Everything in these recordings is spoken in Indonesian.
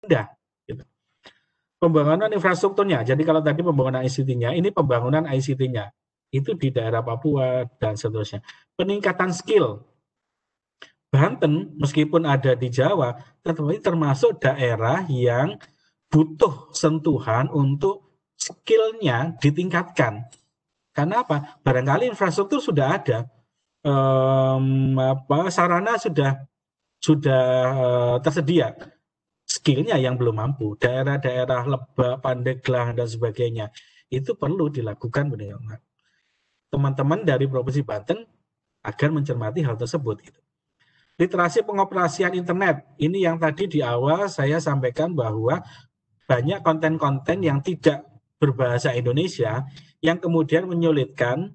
rendah. Gitu. Pembangunan infrastrukturnya, jadi kalau tadi pembangunan ICT-nya, ini pembangunan ICT-nya, itu di daerah Papua dan seterusnya. Peningkatan skill, Banten meskipun ada di Jawa, tetapi termasuk daerah yang butuh sentuhan untuk skill-nya ditingkatkan. Karena apa? Barangkali infrastruktur sudah ada, sarana sudah tersedia, skill-nya yang belum mampu. Daerah-daerah Lebak, Pandeglang dan sebagainya itu perlu dilakukan peningkatan. Teman-teman dari Provinsi Banten agar mencermati hal tersebut. Gitu. Literasi pengoperasian internet, ini yang tadi di awal saya sampaikan bahwa banyak konten-konten yang tidak berbahasa Indonesia yang kemudian menyulitkan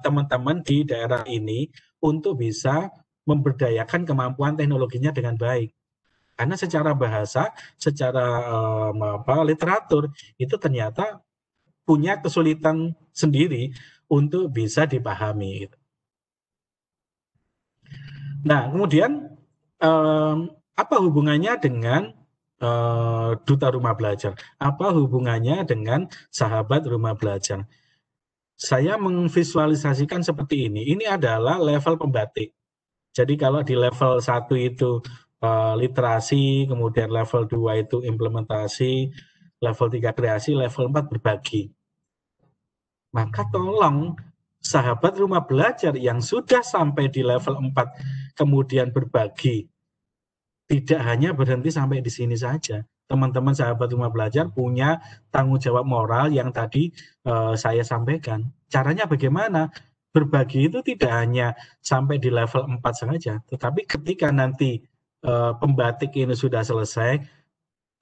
teman-teman di daerah ini untuk bisa memberdayakan kemampuan teknologinya dengan baik. Karena secara bahasa, secara literatur itu ternyata punya kesulitan sendiri untuk bisa dipahami. Nah, kemudian apa hubungannya dengan duta rumah belajar? Apa hubungannya dengan sahabat rumah belajar? Saya memvisualisasikan seperti ini. Ini adalah level pembatik. Jadi kalau di level 1 itu literasi, kemudian level 2 itu implementasi, level 3 kreasi, level 4 berbagi. Maka tolong sahabat rumah belajar yang sudah sampai di level 4 kemudian berbagi, tidak hanya berhenti sampai di sini saja. Teman-teman sahabat rumah belajar punya tanggung jawab moral yang tadi saya sampaikan. Caranya bagaimana? Berbagi itu tidak hanya sampai di level 4 saja, tetapi ketika nanti pembatik ini sudah selesai,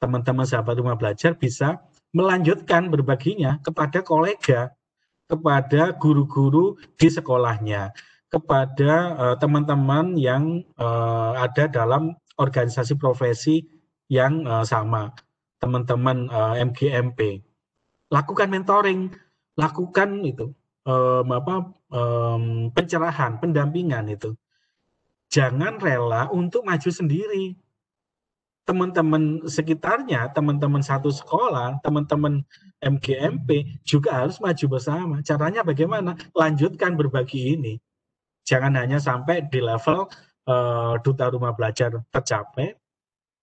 teman-teman sahabat rumah belajar bisa melanjutkan berbaginya kepada kolega, kepada guru-guru di sekolahnya, kepada teman-teman yang ada dalam organisasi profesi yang sama, teman-teman MGMP. Lakukan mentoring, lakukan itu pencerahan, pendampingan itu. Jangan rela untuk maju sendiri. Teman-teman sekitarnya, teman-teman satu sekolah, teman-teman MGMP juga harus maju bersama. Caranya bagaimana? Lanjutkan berbagi ini. Jangan hanya sampai di level duta rumah belajar tercapai,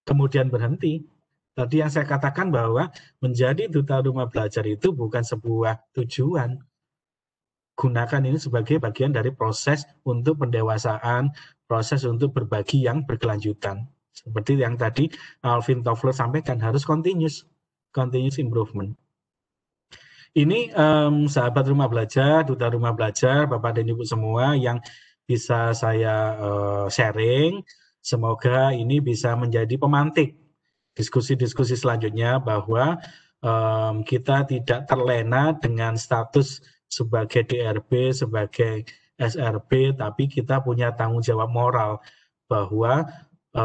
kemudian berhenti. Tadi yang saya katakan bahwa menjadi duta rumah belajar itu bukan sebuah tujuan. Gunakan ini sebagai bagian dari proses untuk pendewasaan, proses untuk berbagi yang berkelanjutan. Seperti yang tadi Alvin Toffler sampaikan, harus continuous improvement. Ini sahabat rumah belajar, duta rumah belajar, Bapak dan Ibu semua yang bisa saya sharing. Semoga ini bisa menjadi pemantik diskusi-diskusi selanjutnya bahwa kita tidak terlena dengan status sebagai DRB, sebagai SRB, tapi kita punya tanggung jawab moral bahwa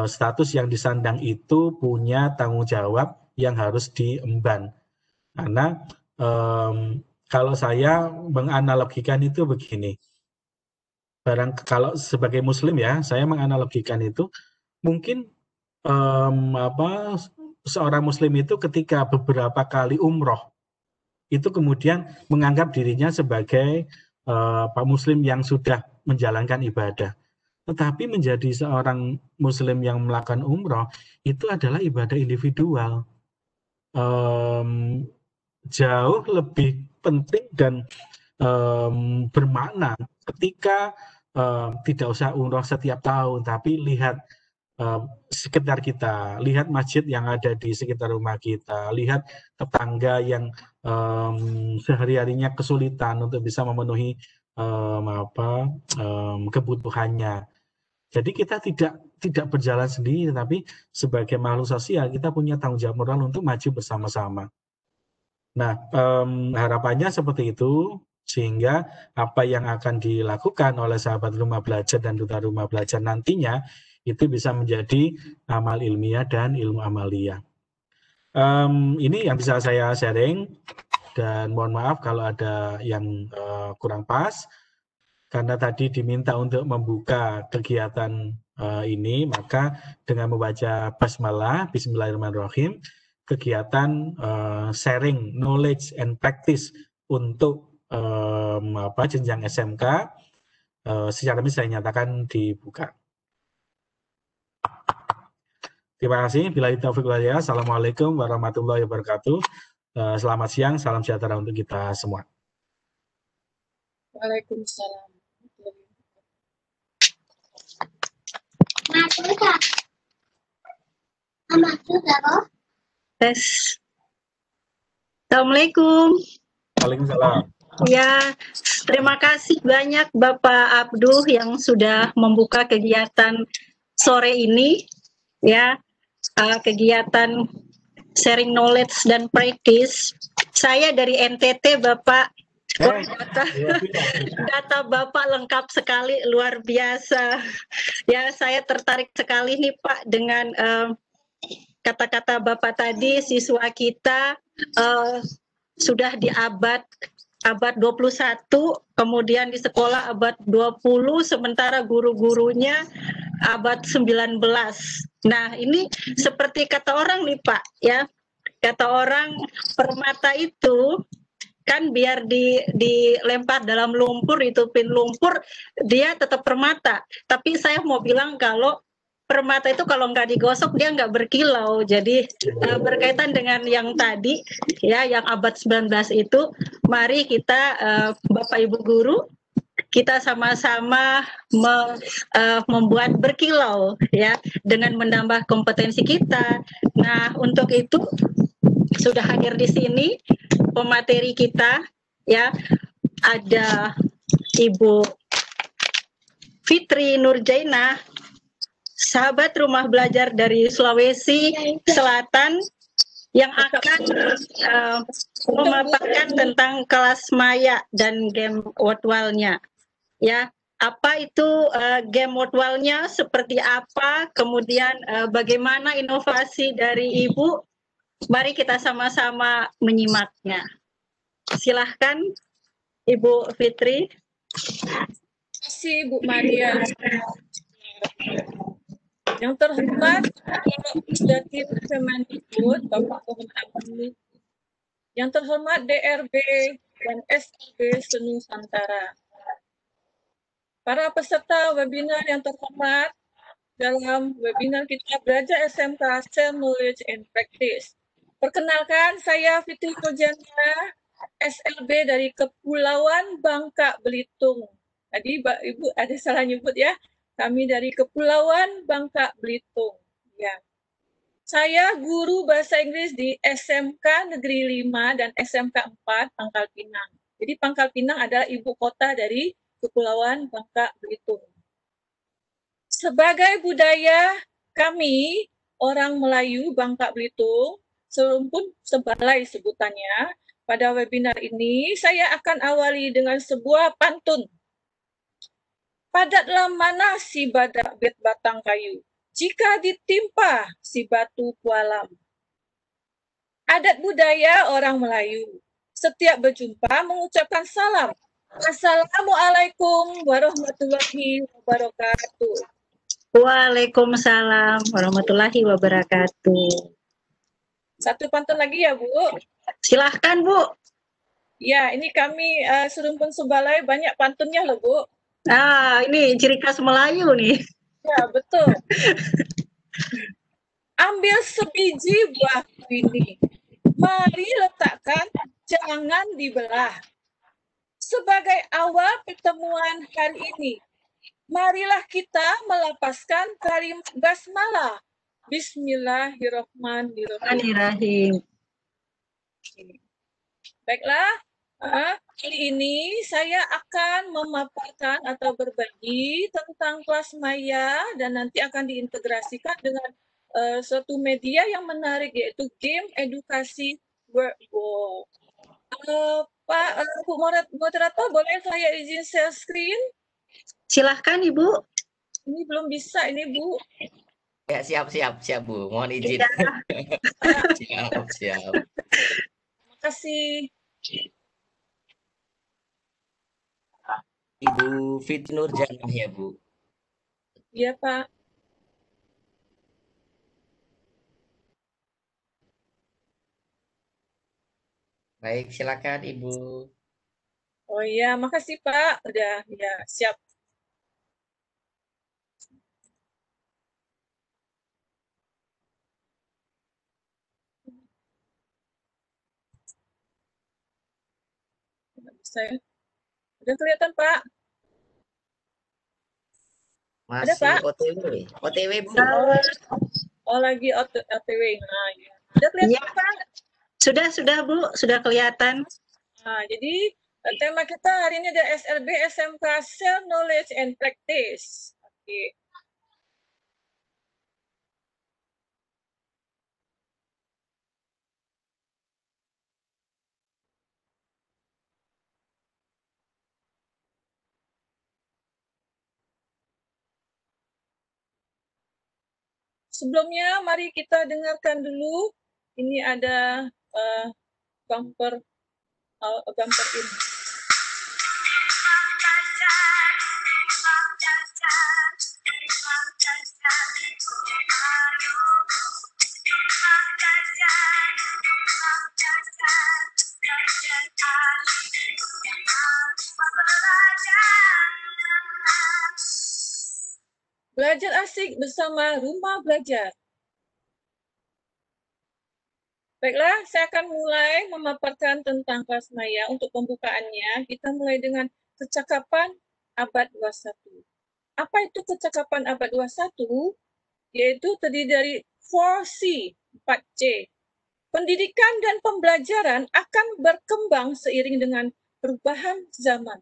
status yang disandang itu punya tanggung jawab yang harus diemban. Karena kalau saya menganalogikan itu begini, kalau sebagai Muslim ya, saya menganalogikan itu mungkin seorang Muslim itu ketika beberapa kali umroh itu kemudian menganggap dirinya sebagai Muslim yang sudah menjalankan ibadah. Tetapi menjadi seorang Muslim yang melakukan umroh itu adalah ibadah individual. Jauh lebih penting dan bermakna ketika tidak usah umroh setiap tahun, tapi lihat sekitar kita, lihat masjid yang ada di sekitar rumah kita, lihat tetangga yang sehari-harinya kesulitan untuk bisa memenuhi kebutuhannya. Jadi kita tidak berjalan sendiri, tapi sebagai makhluk sosial kita punya tanggung jawab moral untuk maju bersama-sama. Nah, harapannya seperti itu, sehingga apa yang akan dilakukan oleh sahabat rumah belajar dan duta rumah belajar nantinya itu bisa menjadi amal ilmiah dan ilmu amalia. Ini yang bisa saya sharing, dan mohon maaf kalau ada yang kurang pas. karena tadi diminta untuk membuka kegiatan ini, maka dengan membaca basmalah, Bismillahirrahmanirrahim, kegiatan sharing knowledge and practice untuk jenjang SMK secara ini saya nyatakan dibuka. Terima kasih. Bila taufiq wal hidayah. Assalamualaikum warahmatullahi wabarakatuh. Selamat siang, salam sejahtera untuk kita semua. Waalaikumsalam. Tes. Assalamualaikum. Waalaikumsalam. Ya, terima kasih banyak Bapak Abduh yang sudah membuka kegiatan sore ini. Ya, kegiatan sharing knowledge dan practice. Saya dari NTT, Bapak. Data Bapak lengkap sekali, luar biasa. Ya, saya tertarik sekali nih Pak dengan kata-kata Bapak tadi, siswa kita sudah di abad 21, kemudian di sekolah abad 20, sementara guru-gurunya abad 19. Nah, ini seperti kata orang nih Pak, ya. Kata orang permata itu kan biar dilempar dalam lumpur, ditupin lumpur, dia tetap permata. Tapi saya mau bilang kalau permata itu kalau nggak digosok dia nggak berkilau. Jadi berkaitan dengan yang tadi, ya, yang abad 19 itu, mari kita Bapak Ibu Guru, kita sama-sama membuat berkilau, ya, dengan menambah kompetensi kita. Nah, untuk itu sudah hadir di sini pemateri kita, ya, ada Ibu Fitri Nurjainah, sahabat rumah belajar dari Sulawesi Selatan, yang akan memaparkan tentang kelas maya dan game Wordwall-nya. Ya, apa itu game Wordwall-nya, seperti apa, kemudian bagaimana inovasi dari Ibu. Mari kita sama-sama menyimaknya. Silahkan Ibu Fitri. Terima kasih Bu Maria. Yang terhormat Legislatif Kemendikbud Bapak Muhammad, yang terhormat DRB dan SLB Senusantara, para peserta webinar yang terhormat dalam webinar kita Belajar SMK Share Knowledge and Practice. Perkenalkan, saya Fitri Nurjainah, SLB dari Kepulauan Bangka Belitung. Tadi Ibu ada salah nyebut ya. Kami dari Kepulauan Bangka Belitung. Ya. Saya guru bahasa Inggris di SMK Negeri 5 dan SMK 4 Pangkal Pinang. Jadi Pangkal Pinang adalah ibu kota dari Kepulauan Bangka Belitung. Sebagai budaya kami, orang Melayu Bangka Belitung, serumpun sebalai sebutannya, pada webinar ini saya akan awali dengan sebuah pantun. Padatlah mana si badak bet batang kayu, jika ditimpa si batu pualam. Adat budaya orang Melayu, setiap berjumpa mengucapkan salam. Assalamualaikum warahmatullahi wabarakatuh. Waalaikumsalam warahmatullahi wabarakatuh. Satu pantun lagi ya, Bu. Silahkan, Bu. Ya, ini kami serumpun sebalai banyak pantunnya loh, Bu. Ini ciri khas Melayu nih. Ya, betul. Ambil sebiji buah ini, mari letakkan, jangan dibelah. Sebagai awal pertemuan hari ini, marilah kita melapaskan kalimat basmalah. Bismillahirrahmanirrahim. Baiklah, kali ini saya akan memaparkan atau berbagi tentang kelas maya dan nanti akan diintegrasikan dengan suatu media yang menarik, yaitu game edukasi Wordwall. Pak Bu Moderator, boleh saya izin share screen? Silahkan Ibu. Ini belum bisa ini Bu. Ya, siap Bu, mohon izin. Siap. Terima kasih. Ibu Fitri Nurjanah ya, Bu. Iya, Pak. Baik, silakan Ibu. Oh iya, makasih Pak. Udah, ya siap. Saya udah kelihatan Pak. Ada Masih Pak? OTW. OTW, Bu. Oh lagi OTW. Nah, ya. Udah kelihatan Iya. Pak? Sudah Bu, sudah kelihatan. Nah, jadi tema kita hari ini ada SLB SMK Self Knowledge and Practice. Oke. Sebelumnya, mari kita dengarkan dulu. Ini ada bumper ini. Belajar asik bersama Rumah Belajar. Baiklah, saya akan mulai memaparkan tentang kelas maya. Untuk pembukaannya, kita mulai dengan kecakapan abad 21. Apa itu kecakapan abad 21? Yaitu terdiri dari 4C, 4C. Pendidikan dan pembelajaran akan berkembang seiring dengan perubahan zaman.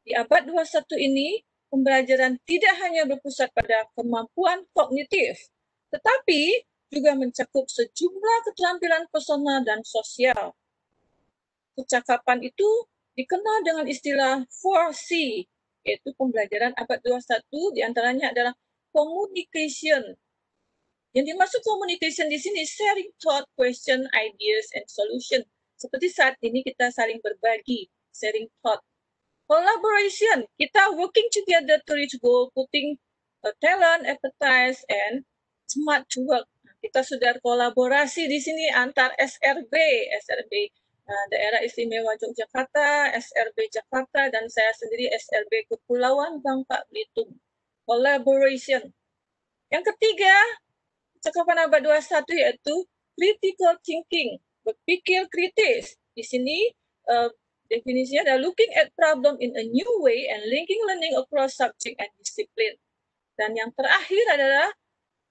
Di abad 21 ini, pembelajaran tidak hanya berpusat pada kemampuan kognitif, tetapi juga mencakup sejumlah keterampilan personal dan sosial. Kecakapan itu dikenal dengan istilah 4C, yaitu pembelajaran abad 21 diantaranya adalah communication. Yang dimaksud communication di sini sharing thought, question, ideas, and solution. Seperti saat ini kita saling berbagi, sharing thought. Collaboration, kita working together to reach goal, putting talent, expertise, and smart to work. Kita sudah kolaborasi di sini antar SRB Daerah Istimewa Yogyakarta, SRB Jakarta, dan saya sendiri SRB Kepulauan Bangka Belitung. Collaboration. Yang ketiga, cakapan abad 21 yaitu critical thinking, berpikir kritis. Di sini definisinya adalah looking at problem in a new way and linking learning across subject and discipline. Dan yang terakhir adalah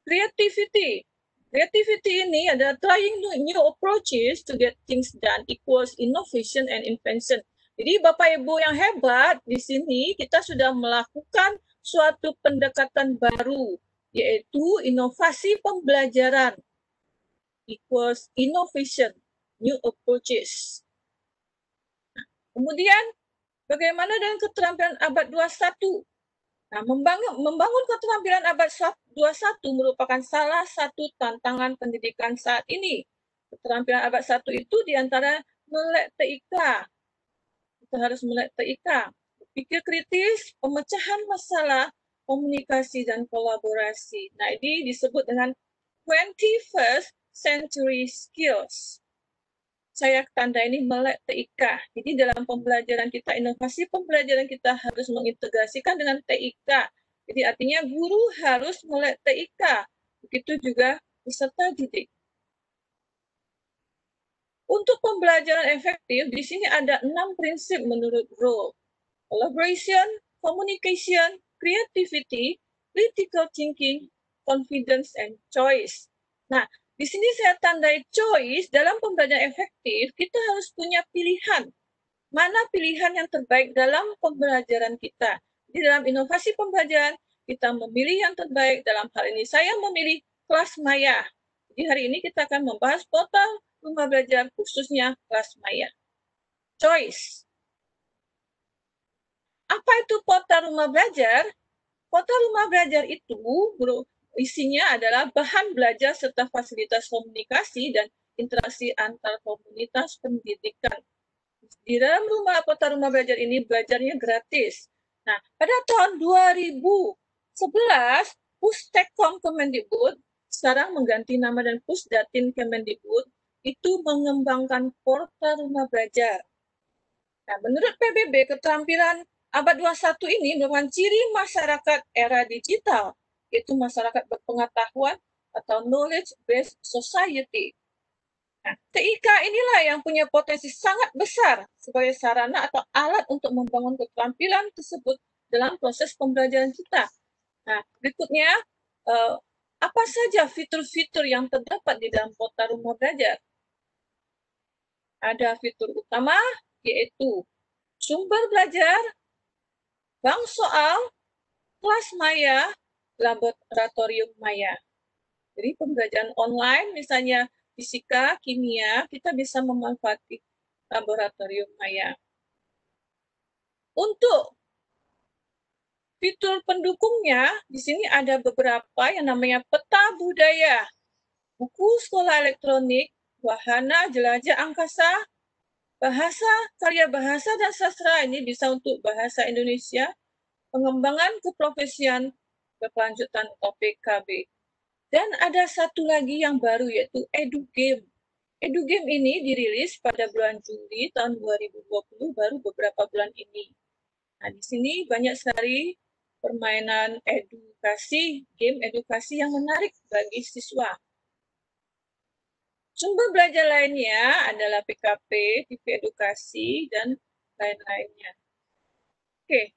creativity. Creativity ini adalah trying new approaches to get things done equals innovation and invention. Jadi Bapak Ibu yang hebat, di sini kita sudah melakukan suatu pendekatan baru, yaitu inovasi pembelajaran equals innovation, new approaches. Kemudian, bagaimana dengan keterampilan abad 21? Nah, membangun keterampilan abad 21 merupakan salah satu tantangan pendidikan saat ini. Keterampilan abad 1 itu diantara melek TIK. Kita harus melek TIK. Berpikir kritis, pemecahan masalah, komunikasi, dan kolaborasi. Nah, ini disebut dengan 21st century skills. Saya tanda ini melek TIK. Jadi dalam pembelajaran kita, inovasi pembelajaran kita harus mengintegrasikan dengan TIK. Jadi artinya guru harus melek TIK. Begitu juga peserta didik. Untuk pembelajaran efektif, di sini ada 6 prinsip menurut Rowe. Collaboration, communication, creativity, critical thinking, confidence, and choice. Nah, di sini saya tandai choice. Dalam pembelajaran efektif, kita harus punya pilihan. Mana pilihan yang terbaik dalam pembelajaran kita. Di dalam inovasi pembelajaran, kita memilih yang terbaik. Dalam hal ini, saya memilih kelas maya. Jadi hari ini kita akan membahas portal rumah belajar, khususnya kelas maya. Choice. Apa itu portal rumah belajar? Portal rumah belajar itu isinya adalah bahan belajar serta fasilitas komunikasi dan interaksi antar komunitas pendidikan. Di dalam portal rumah belajar ini belajarnya gratis. Nah, pada tahun 2011, Pustekkom Kemendikbud, sekarang mengganti nama dan Pusdatin Kemendikbud, itu mengembangkan portal rumah belajar. Nah, menurut PBB, keterampilan abad 21 ini merupakan ciri masyarakat era digital, yaitu masyarakat berpengetahuan atau knowledge-based society. Nah, TIK inilah yang punya potensi sangat besar sebagai sarana atau alat untuk membangun keterampilan tersebut dalam proses pembelajaran kita. Nah, berikutnya, apa saja fitur-fitur yang terdapat di dalam portal rumah belajar? Ada fitur utama, yaitu sumber belajar, bank soal, kelas maya, laboratorium maya. Jadi pembelajaran online, misalnya fisika, kimia, kita bisa memanfaatkan laboratorium maya. Untuk fitur pendukungnya, di sini ada beberapa yang namanya peta budaya, buku sekolah elektronik, wahana jelajah angkasa, bahasa, karya bahasa dan sastra, ini bisa untuk bahasa Indonesia, pengembangan keprofesian berkelanjutan OPKB. Dan ada satu lagi yang baru, yaitu EduGame. EduGame ini dirilis pada bulan Juli tahun 2020, baru beberapa bulan ini. Nah, di sini banyak sekali permainan edukasi, game edukasi yang menarik bagi siswa. Sumber belajar lainnya adalah PKP, TV edukasi, dan lain-lainnya. Oke,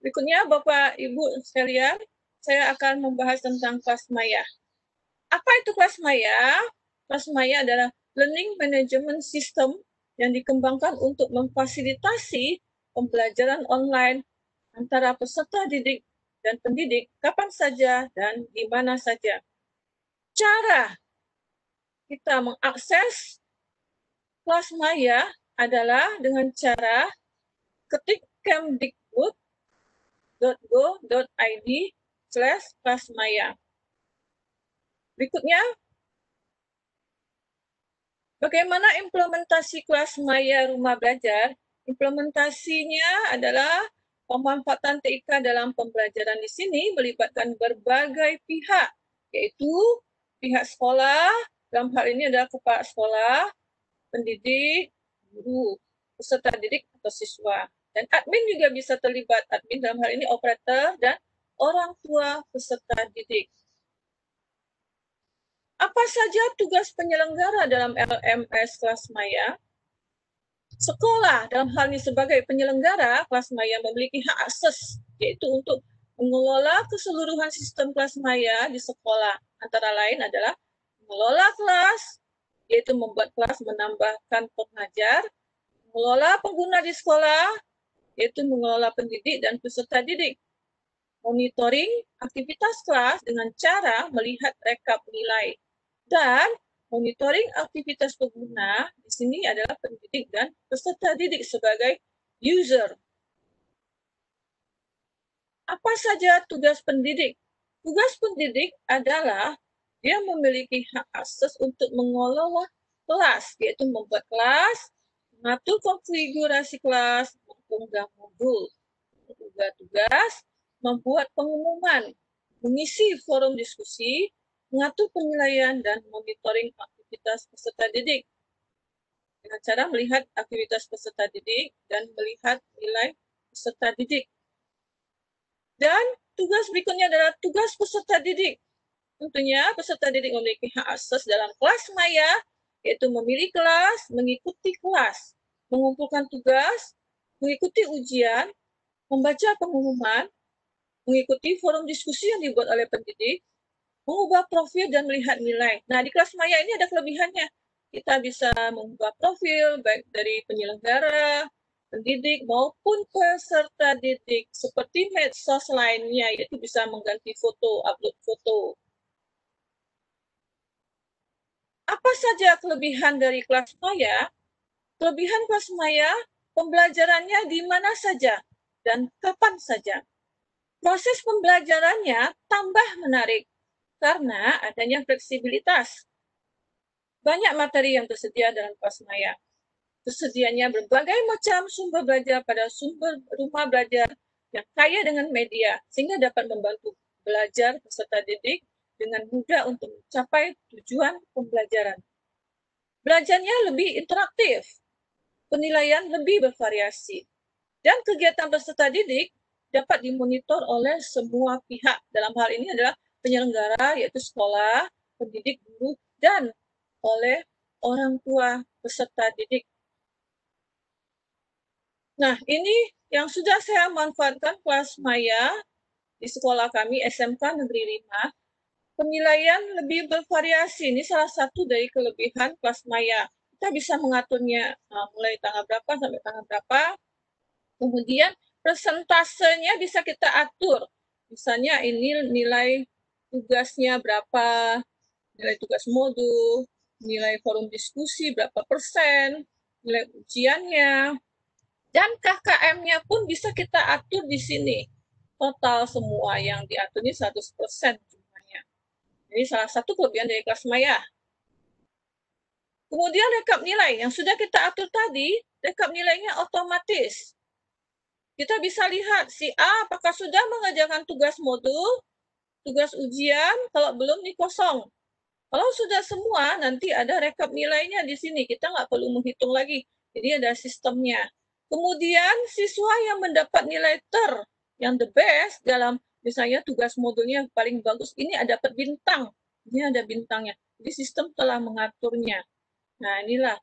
berikutnya Bapak Ibu sekalian, saya akan membahas tentang kelas maya. Apa itu kelas maya? Kelas maya adalah learning management system yang dikembangkan untuk memfasilitasi pembelajaran online antara peserta didik dan pendidik kapan saja dan di mana saja. Cara kita mengakses kelas maya adalah dengan cara ketik kemdikbud.go.id/kelasmaya. Berikutnya, bagaimana implementasi kelas maya rumah belajar? Implementasinya adalah pemanfaatan TIK dalam pembelajaran di sini melibatkan berbagai pihak, yaitu pihak sekolah, dalam hal ini adalah kepala sekolah, pendidik, guru, peserta didik atau siswa. Dan admin juga bisa terlibat, admin dalam hal ini operator dan orang tua peserta didik. Apa saja tugas penyelenggara dalam LMS kelas maya? Sekolah dalam hal ini sebagai penyelenggara kelas maya memiliki hak akses, yaitu untuk mengelola keseluruhan sistem kelas maya di sekolah. Antara lain adalah mengelola kelas, yaitu membuat kelas menambahkan pengajar, mengelola pengguna di sekolah, yaitu mengelola pendidik dan peserta didik, monitoring aktivitas kelas dengan cara melihat rekap nilai, dan monitoring aktivitas pengguna di sini adalah pendidik dan peserta didik sebagai user. Apa saja tugas pendidik? Tugas pendidik adalah dia memiliki hak akses untuk mengelola kelas, yaitu membuat kelas, mengatur konfigurasi kelas, mengunggah modul, mengunggah tugas, membuat pengumuman, mengisi forum diskusi, mengatur penilaian, dan monitoring aktivitas peserta didik. Dengan cara melihat aktivitas peserta didik dan melihat nilai peserta didik. Dan tugas berikutnya adalah tugas peserta didik. Tentunya peserta didik memiliki hak akses dalam kelas maya, yaitu memilih kelas, mengikuti kelas, mengumpulkan tugas, mengikuti ujian, membaca pengumuman, mengikuti forum diskusi yang dibuat oleh pendidik, mengubah profil dan melihat nilai. Nah, di kelas maya ini ada kelebihannya. Kita bisa mengubah profil baik dari penyelenggara, pendidik maupun peserta didik, seperti medsos lainnya, yaitu bisa mengganti foto, upload foto. Apa saja kelebihan dari kelas maya? Kelebihan kelas maya, pembelajarannya di mana saja dan kapan saja. Proses pembelajarannya tambah menarik karena adanya fleksibilitas. Banyak materi yang tersedia dalam kelas maya. Tersedianya berbagai macam sumber belajar pada sumber rumah belajar yang kaya dengan media, sehingga dapat membantu belajar peserta didik dengan mudah untuk mencapai tujuan pembelajaran. Belajarnya lebih interaktif, penilaian lebih bervariasi, dan kegiatan peserta didik dapat dimonitor oleh semua pihak. Dalam hal ini adalah penyelenggara, yaitu sekolah, pendidik, guru, dan oleh orang tua peserta didik. Nah, ini yang sudah saya manfaatkan kelas maya di sekolah kami, SMK Negeri 5. Penilaian lebih bervariasi. Ini salah satu dari kelebihan kelas maya. Kita bisa mengaturnya mulai tanggal berapa sampai tanggal berapa. Kemudian persentasenya bisa kita atur. Misalnya ini nilai tugasnya berapa, nilai tugas modul, nilai forum diskusi berapa persen, nilai ujiannya, dan KKM-nya pun bisa kita atur di sini. Total semua yang diatur ini 100% jumlahnya. Ini salah satu kelebihan dari kelas maya. Kemudian rekap nilai yang sudah kita atur tadi, rekap nilainya otomatis. Kita bisa lihat si A apakah sudah mengerjakan tugas modul, tugas ujian, kalau belum nih kosong. Kalau sudah semua, nanti ada rekap nilainya di sini. Kita nggak perlu menghitung lagi. Jadi ada sistemnya. Kemudian siswa yang mendapat nilai yang the best dalam misalnya tugas modulnya yang paling bagus, ini ada dapat bintang. Ini ada bintangnya. Jadi sistem telah mengaturnya. Nah, inilah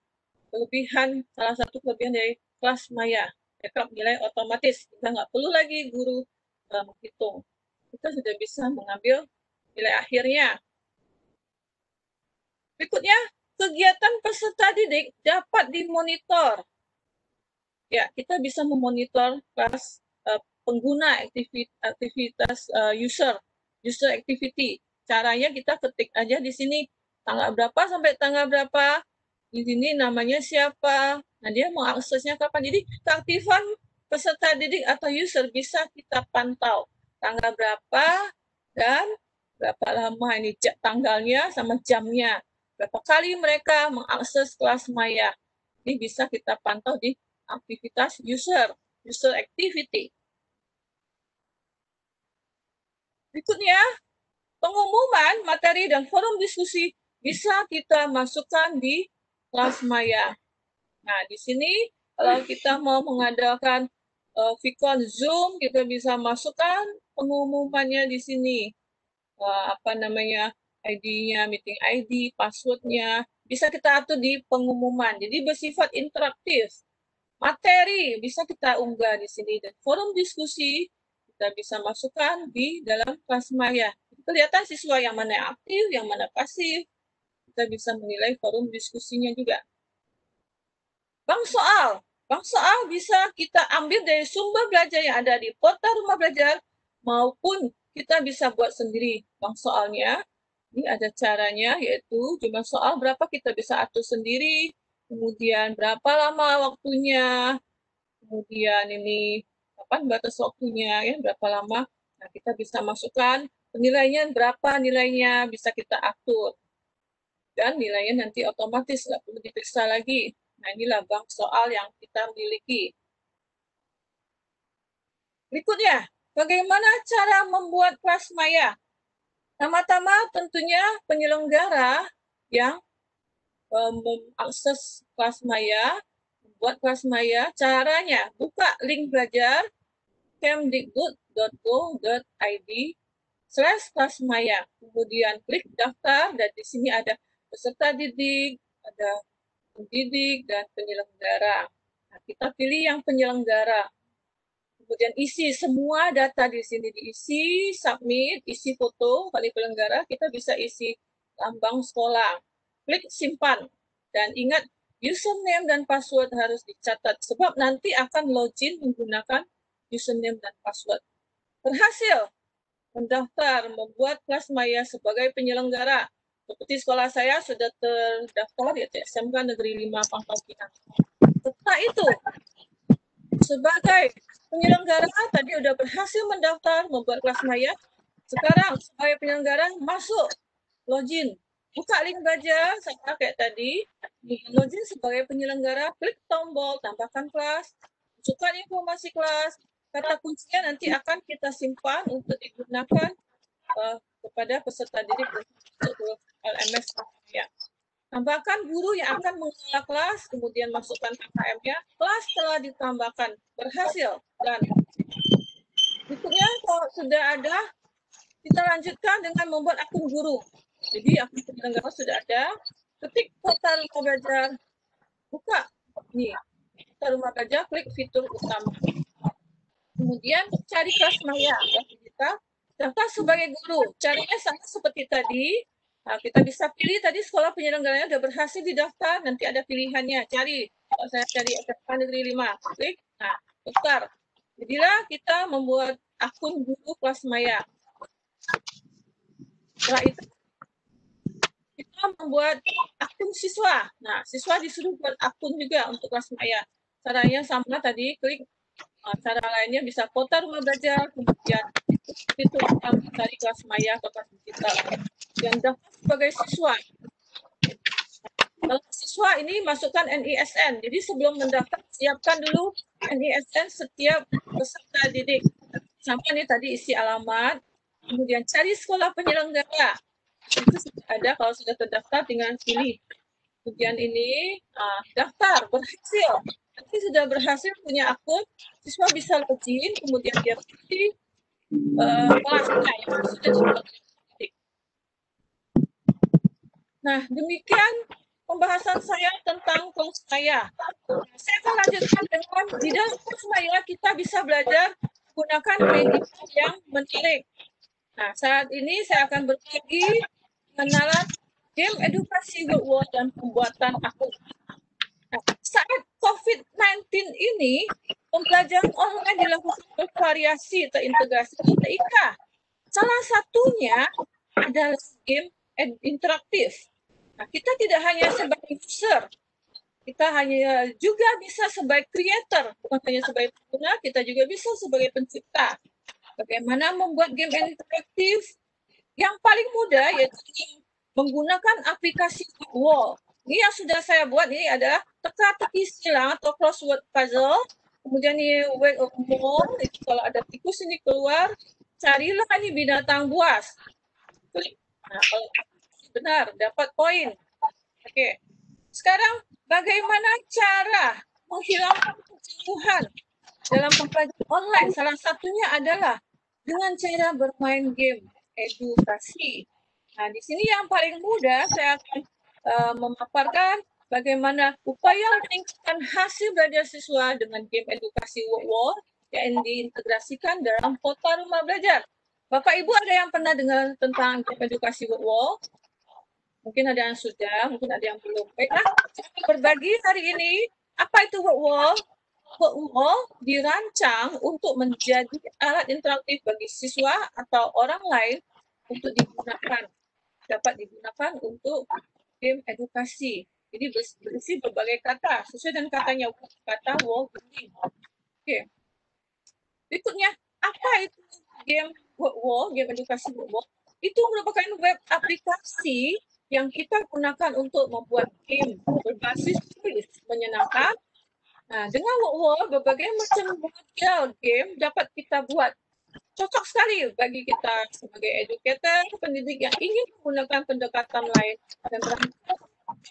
kelebihan, salah satu kelebihan dari kelas maya. Rekap nilai otomatis. Kita nggak perlu lagi guru menghitung. Kita sudah bisa mengambil nilai akhirnya. Berikutnya, kegiatan peserta didik dapat dimonitor. Ya, kita bisa memonitor kelas pengguna aktivitas user activity. Caranya kita ketik aja di sini tanggal berapa sampai tanggal berapa. Di sini namanya siapa. Nah, dia mau aksesnya kapan. Jadi, keaktifan peserta didik atau user bisa kita pantau. Tanggal berapa dan berapa lama ini tanggalnya sama jamnya. Berapa kali mereka mengakses kelas maya. Ini bisa kita pantau di aktivitas user activity. Berikutnya, pengumuman materi dan forum diskusi bisa kita masukkan di kelas maya. Nah, di sini kalau kita mau mengadakan Vicon Zoom, kita bisa masukkan pengumumannya di sini. ID-nya, meeting ID, passwordnya, bisa kita atur di pengumuman. Jadi bersifat interaktif. Materi bisa kita unggah di sini, dan forum diskusi kita bisa masukkan di dalam kelas maya. Kelihatan siswa yang mana yang aktif, yang mana pasif. Kita bisa menilai forum diskusinya juga. Bank soal bisa kita ambil dari sumber belajar yang ada di portal Rumah Belajar, maupun kita bisa buat sendiri bank soalnya. Ini ada caranya, yaitu jumlah soal berapa kita bisa atur sendiri, kemudian berapa lama waktunya, kemudian ini kapan batas waktunya, ya berapa lama. Nah, kita bisa masukkan penilaian berapa nilainya, bisa kita atur. Dan nilainya nanti otomatis, nggak perlu diperiksa lagi. Nah, inilah bank soal yang kita miliki. Berikutnya, bagaimana cara membuat kelas maya? Pertama-tama tentunya penyelenggara yang mengakses kelas maya, membuat kelas maya, caranya buka link belajar kemdikbud.go.id/kelas maya. Kemudian klik daftar, dan di sini ada peserta didik, ada pendidik, dan penyelenggara. Nah, kita pilih yang penyelenggara. Kemudian isi semua data di sini, diisi, submit, isi foto kali penyelenggara, kita bisa isi lambang sekolah. Klik simpan, dan ingat username dan password harus dicatat, sebab nanti akan login menggunakan username dan password. Berhasil mendaftar membuat kelas maya sebagai penyelenggara. Seperti sekolah saya sudah terdaftar di SMK Negeri 5 Pangkal Pinang. Setelah itu, sebagai penyelenggara tadi sudah berhasil mendaftar membuat kelas maya. Sekarang sebagai penyelenggara masuk, login, buka link belajar sama kayak tadi, login sebagai penyelenggara, klik tombol tambahkan kelas, masukkan informasi kelas, kata kuncinya nanti akan kita simpan untuk digunakan kepada peserta didik untuk LMS ya. Tambahkan guru yang akan mengelola kelas, kemudian masukkan KKM-nya. Kelas telah ditambahkan, berhasil. Dan berikutnya kalau sudah ada, kita lanjutkan dengan membuat akun guru. Jadi akun penyelenggara sudah ada. Ketik Kota Rumah Belajar, buka nih Kota Rumah Belajar, klik fitur utama. Kemudian cari kelas maya. Kita daftar sebagai guru. Caranya sama seperti tadi. Nah, kita bisa pilih tadi sekolah penyelenggaranya sudah berhasil didaftar, nanti ada pilihannya, cari. Kalau saya cari SMK Negeri 5, klik, nah, daftar. Jadilah kita membuat akun guru kelas maya. Setelah itu, kita membuat akun siswa. Nah, siswa disuruh buat akun juga untuk kelas maya. Caranya sama tadi, klik. Cara lainnya bisa Kota Rumah Belajar, kemudian itu dari kelas maya ke kelas digital. Yang daftar sebagai siswa. Kalau siswa ini masukkan NISN. Jadi sebelum mendaftar, siapkan dulu NISN setiap peserta didik. Sama nih tadi isi alamat, kemudian cari sekolah penyelenggara. Itu sudah ada, kalau sudah terdaftar tinggal pilih. Kemudian ini daftar, berhasil. Nanti sudah berhasil punya akun, siswa bisa login, kemudian dia pilih kelasnya yang sudah dibuat. Nah, demikian pembahasan saya tentang kelas maya. Saya akan lanjutkan dengan di dalam kelas maya kita bisa belajar menggunakan media yang menarik. Nah, saat ini saya akan berbagi pengenalan game edukasi World dan pembuatan akun. Nah, saat COVID-19 ini, pembelajaran online dilakukan bervariasi terintegrasi TIK. Salah satunya adalah game interaktif. Nah, kita tidak hanya sebagai user, kita hanya juga bisa sebagai creator, bukan hanya sebagai pengguna, kita juga bisa sebagai pencipta. Bagaimana membuat game interaktif? Yang paling mudah yaitu menggunakan aplikasi Wall. Ini yang sudah saya buat, ini adalah teka-teki silang atau crossword puzzle. Kemudian ini word of mouth, kalau ada tikus ini keluar, carilah ini binatang buas. Nah, kalau benar, dapat poin. Oke. Sekarang bagaimana cara menghilangkan kejenuhan dalam pembelajaran online? Salah satunya adalah dengan cara bermain game edukasi. Nah, di sini yang paling mudah saya akan memaparkan bagaimana upaya meningkatkan hasil belajar siswa dengan game edukasi Wall yang diintegrasikan dalam Kota Rumah Belajar. Bapak Ibu ada yang pernah dengar tentang game edukasi Wall? Mungkin ada yang sudah, mungkin ada yang belum. Baiklah, saya berbagi hari ini, apa itu Wall? Wall dirancang untuk menjadi alat interaktif bagi siswa atau orang lain untuk digunakan, dapat digunakan untuk game edukasi. Jadi berisi berbagai kata, sesuai dengan katanya, kata Wall gaming. Oke. Berikutnya, apa itu game Wall, game edukasi Wall? Itu merupakan web aplikasi yang kita gunakan untuk membuat game berbasis tulis menyenangkan. Nah, dengan Wall, berbagai macam model game dapat kita buat. Cocok sekali bagi kita sebagai educator, pendidik yang ingin menggunakan pendekatan lain dan berangkat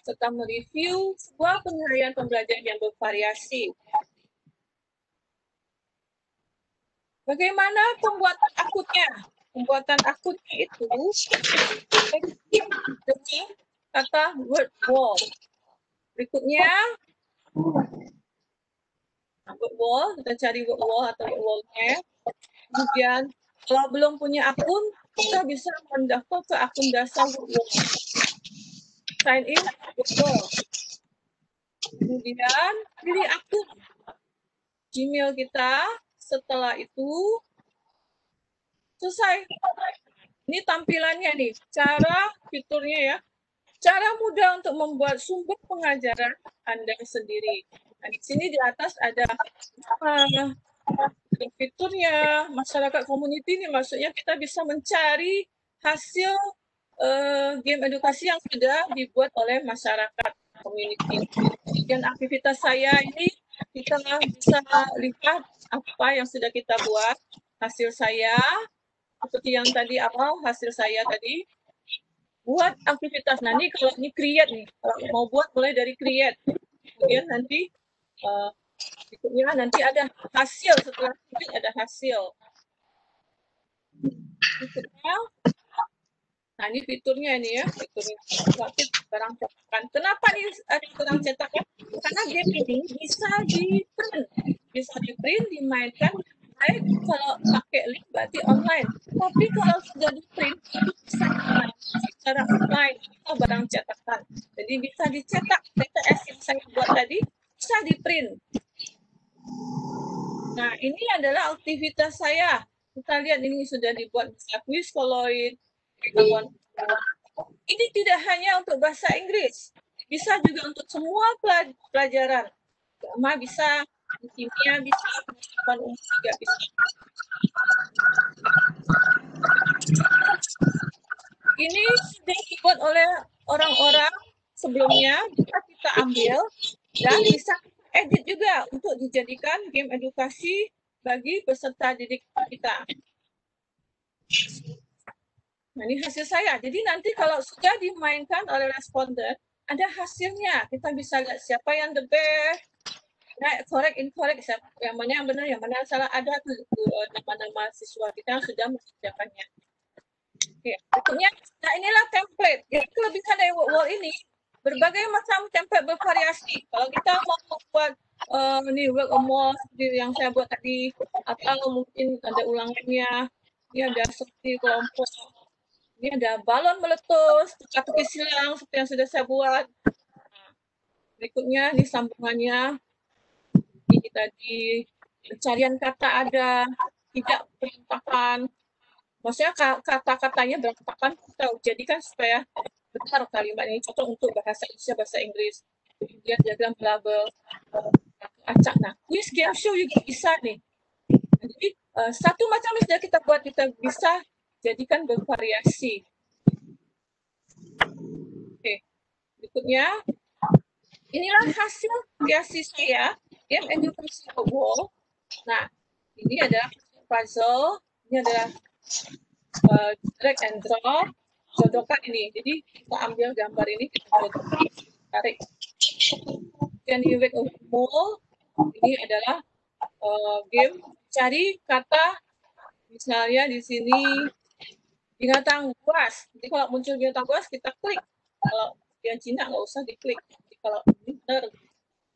serta mereview sebuah penilaian pembelajaran yang bervariasi. Bagaimana pembuatan akunnya? Pembuatan akunnya itu dengan kata word wall. Berikutnya, word wall, kita cari word wall atau word wall-nya. Kemudian, kalau belum punya akun, kita bisa mendaftar ke akun dasar word wall. Sign in, word wall. Kemudian, pilih akun Gmail kita. Setelah itu, selesai. Ini tampilannya nih, cara fiturnya ya. Cara mudah untuk membuat sumber pengajaran Anda sendiri. Nah, di sini di atas ada fiturnya, masyarakat community ini maksudnya kita bisa mencari hasil game edukasi yang sudah dibuat oleh masyarakat community. Dan aktivitas saya ini kita bisa lihat apa yang sudah kita buat, hasil saya, seperti yang tadi hasil saya tadi, buat aktivitas. Nah, ini kalau ini create nih, kalau mau buat mulai dari create, kemudian nanti berikutnya nanti ada hasil, setelah create ada hasil. Berikutnya, nah ini fiturnya ini ya, fiturnya barang cetakan. Kenapa nih ada barang cetakan? Karena game ini bisa di-print, dimainkan. Baik kalau pakai link berarti online. Tapi kalau sudah di-print itu bisa dimainkan secara offline atau barang cetakan. Jadi bisa dicetak TTS yang saya buat tadi bisa di-print. Nah ini adalah aktivitas saya. Kita lihat ini sudah dibuat bisa Quizoloid. Ini tidak hanya untuk bahasa Inggris, bisa juga untuk semua pelajaran. Agama bisa, kimia bisa, pengetahuan umum juga bisa. Ini sudah dibuat oleh orang-orang sebelumnya, bisa kita ambil dan bisa edit juga untuk dijadikan game edukasi bagi peserta didik kita. Nah, ini hasil saya. Jadi nanti kalau sudah dimainkan oleh responden, ada hasilnya. Kita bisa lihat siapa yang the best, nah, correct, incorrect, yang mana yang benar, yang mana yang salah. Ada nama-nama siswa kita yang sudah mengerjakannya. Oke, berikutnya, nah inilah template. Jadi kelebihan dari wall ini, berbagai macam template bervariasi. Kalau kita mau membuat ini work more yang saya buat tadi, atau mungkin ada ulangannya, ini ada seperti kelompok. Ini ada balon meletus, teka-teki silang seperti yang sudah saya buat. Berikutnya ini sambungannya. Ini tadi pencarian kata ada, tidak berantakan. Maksudnya kata-katanya berantakan kita jadikan supaya benar kalimat ini cocok untuk bahasa Indonesia, bahasa Inggris. Kemudian diagram label, acak. Nah, quiz game show juga bisa nih. Jadi satu macam yang sudah kita buat, kita bisa jadikan bervariasi. Oke, berikutnya inilah hasil kreasi saya, game edukasi wall. Nah, ini adalah puzzle, ini adalah drag and drop, jodohkan ini. Jadi kita ambil gambar ini, kita tarik. Dan di Wake of Mall, ini adalah game cari kata, misalnya di sini binatang buas. Jadi kalau muncul binatang buas, kita klik. Kalau yang Cina nggak usah diklik. Jadi kalau ini benar.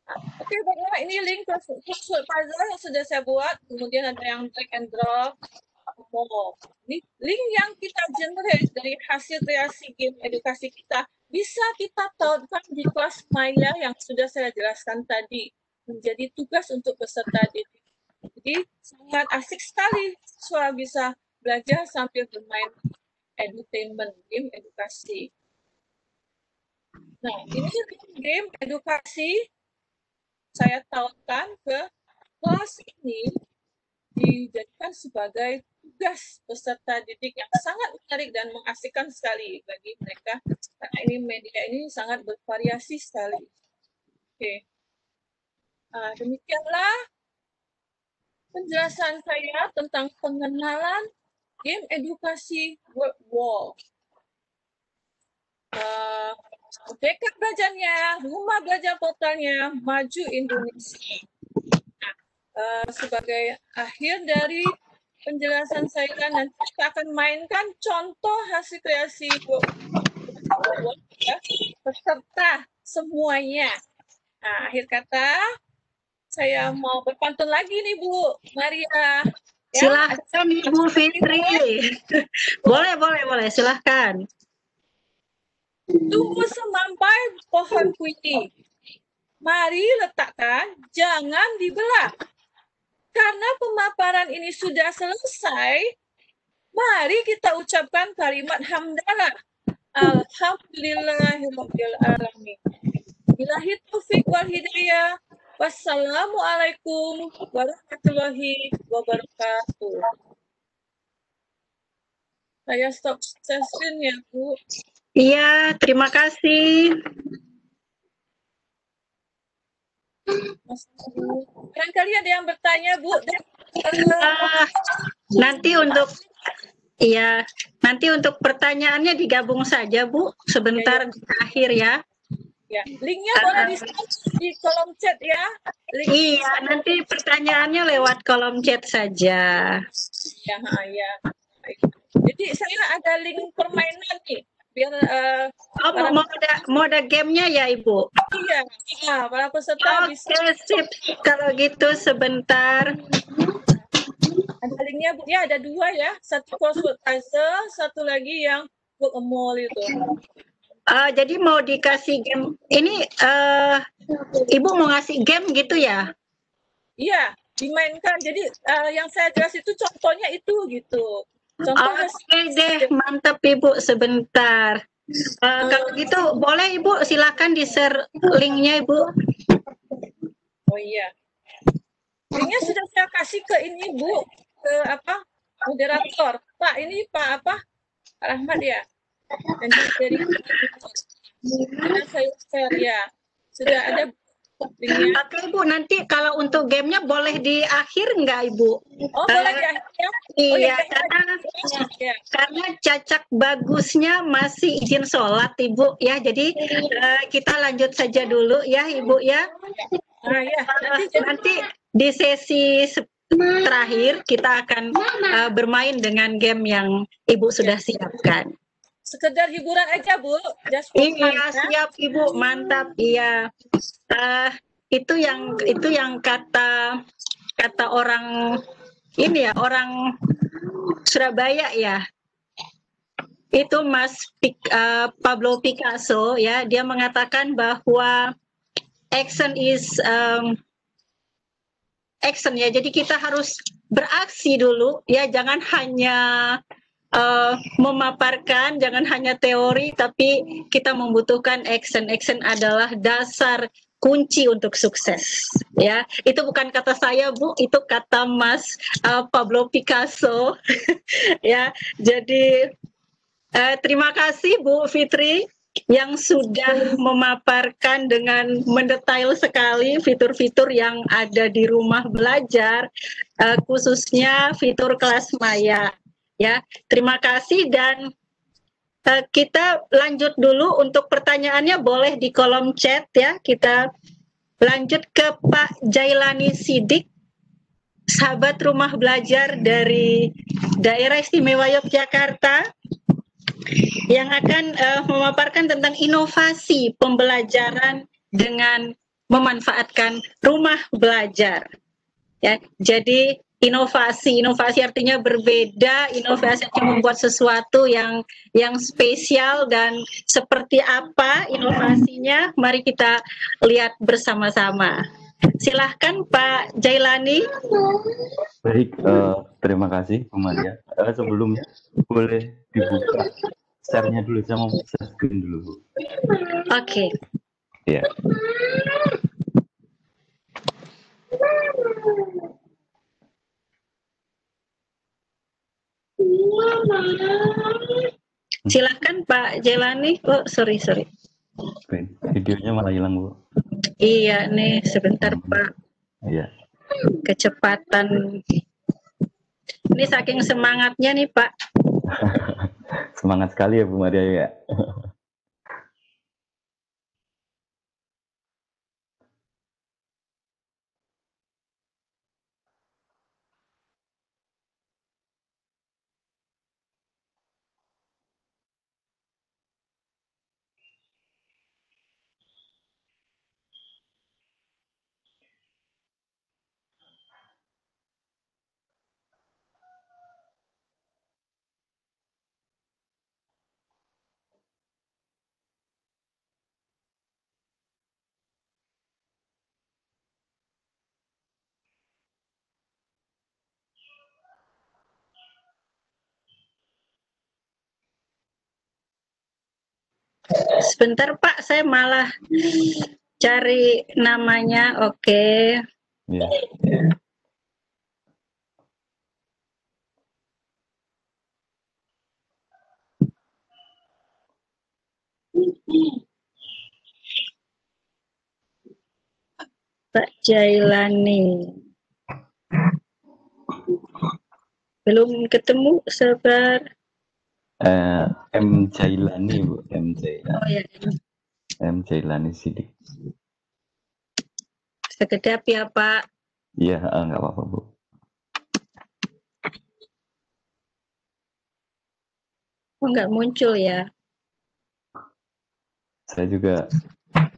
Nah, oke, bagaimana ini link puzzle yang sudah saya buat. Kemudian ada yang drag and drop. Ini link yang kita generate dari hasil kreasi game edukasi kita bisa kita tautkan di kelas Maya yang sudah saya jelaskan tadi. Menjadi tugas untuk peserta didik. Jadi sangat asik sekali siswa bisa belajar sambil bermain edutainment, game edukasi. Nah, ini game edukasi saya tautkan ke kelas ini dijadikan sebagai tugas peserta didik yang sangat menarik dan mengasihkan sekali bagi mereka karena ini media ini sangat bervariasi sekali. Oke. Demikianlah penjelasan saya tentang pengenalan game edukasi Word Wall. Dekat belajarnya, rumah belajar portalnya, Maju Indonesia. Nah, sebagai akhir dari penjelasan saya, nanti kita akan mainkan contoh hasil kreasi Word ya, peserta semuanya. Nah, akhir kata, saya mau berpantun lagi nih Bu Maria. Ya, silahkan Ibu Fitri. Boleh, silahkan. Tumbuh semampai pohon kuiti. Mari letakkan, jangan dibelah. Karena pemaparan ini sudah selesai, mari kita ucapkan kalimat hamdalah. Alhamdulillahirabbil alamin. Billahi taufik wal hidayah. Wassalamualaikum warahmatullahi wabarakatuh. Saya stop session ya, Bu. Iya, terima kasih. Barangkali ada yang bertanya, Bu. Dan, Nanti untuk pertanyaannya digabung saja, Bu, sebentar di akhir ya. ya, linknya boleh di kolom chat ya. Iya, nanti pertanyaannya lewat kolom chat saja. Ya, ya. Jadi saya ada link permainan nih, biar mau ada gamenya ya, Ibu? Iya, para peserta bisa. Oke, sip. Kalau gitu sebentar. Ada linknya, Bu. Ya, ada 2 ya. Satu crossword puzzle, satu lagi yang book a mall itu. Jadi mau dikasih game. Ini Ibu mau ngasih game gitu ya? Iya, dimainkan. Jadi yang saya jelas itu contohnya itu gitu. Oke deh, mantap Ibu. Sebentar. Kalau gitu boleh Ibu silakan di-share linknya Ibu. Oh iya. Linknya sudah saya kasih ke ini Bu, ke moderator. Pak, ini Pak Rahmat ya. Dan dari saya share ya. Sudah ada linknya. Oke Ibu, nanti kalau untuk gamenya boleh di akhir nggak Ibu? Oh boleh di akhir ya? Iya, karena Cacak bagusnya masih izin sholat Ibu ya, jadi kita lanjut saja dulu ya Ibu ya. Ya. Nanti di sesi terakhir kita akan bermain dengan game yang Ibu sudah siapkan. Sekedar hiburan aja Bu. Iya siap Ibu, mantap. Iya. Itu yang kata orang ini ya, orang Surabaya ya. Itu Mas Pablo Picasso ya, dia mengatakan bahwa action is action ya. Jadi kita harus beraksi dulu ya, jangan hanya memaparkan, jangan hanya teori, tapi kita membutuhkan action. Action adalah dasar kunci untuk sukses ya. Itu bukan kata saya Bu, itu kata Mas Pablo Picasso ya. Jadi terima kasih Bu Fitri yang sudah memaparkan dengan mendetail sekali fitur-fitur yang ada di rumah belajar, khususnya fitur kelas maya. Ya, terima kasih dan kita lanjut dulu untuk pertanyaannya boleh di kolom chat ya. Kita lanjut ke Pak Jailani Sidik, sahabat rumah belajar dari Daerah Istimewa Yogyakarta, yang akan memaparkan tentang inovasi pembelajaran dengan memanfaatkan rumah belajar. Ya, jadi inovasi artinya berbeda, inovasi artinya membuat sesuatu yang spesial, dan seperti apa inovasinya, mari kita lihat bersama-sama. Silahkan Pak Jailani. Baik, terima kasih Bu Maria. Sebelumnya boleh dibuka share-nya dulu, saya mau share screen dulu Bu. Oke. Ya. Silahkan Pak Jailani. Oh sorry. Videonya malah hilang Bu. Iya nih, sebentar Pak. Iya. Kecepatan. Ini saking semangatnya nih Pak. Semangat sekali ya Bu Maria ya. Sebentar Pak, saya malah cari namanya. Oke. Iya. Pak Jailani. Belum ketemu, sabar. M Jailani Bu, M Jailani. Oh ya, M Jailani Sidik. sekedap ya Pak. Iya, nggak apa-apa Bu. Oh, nggak muncul ya. Saya juga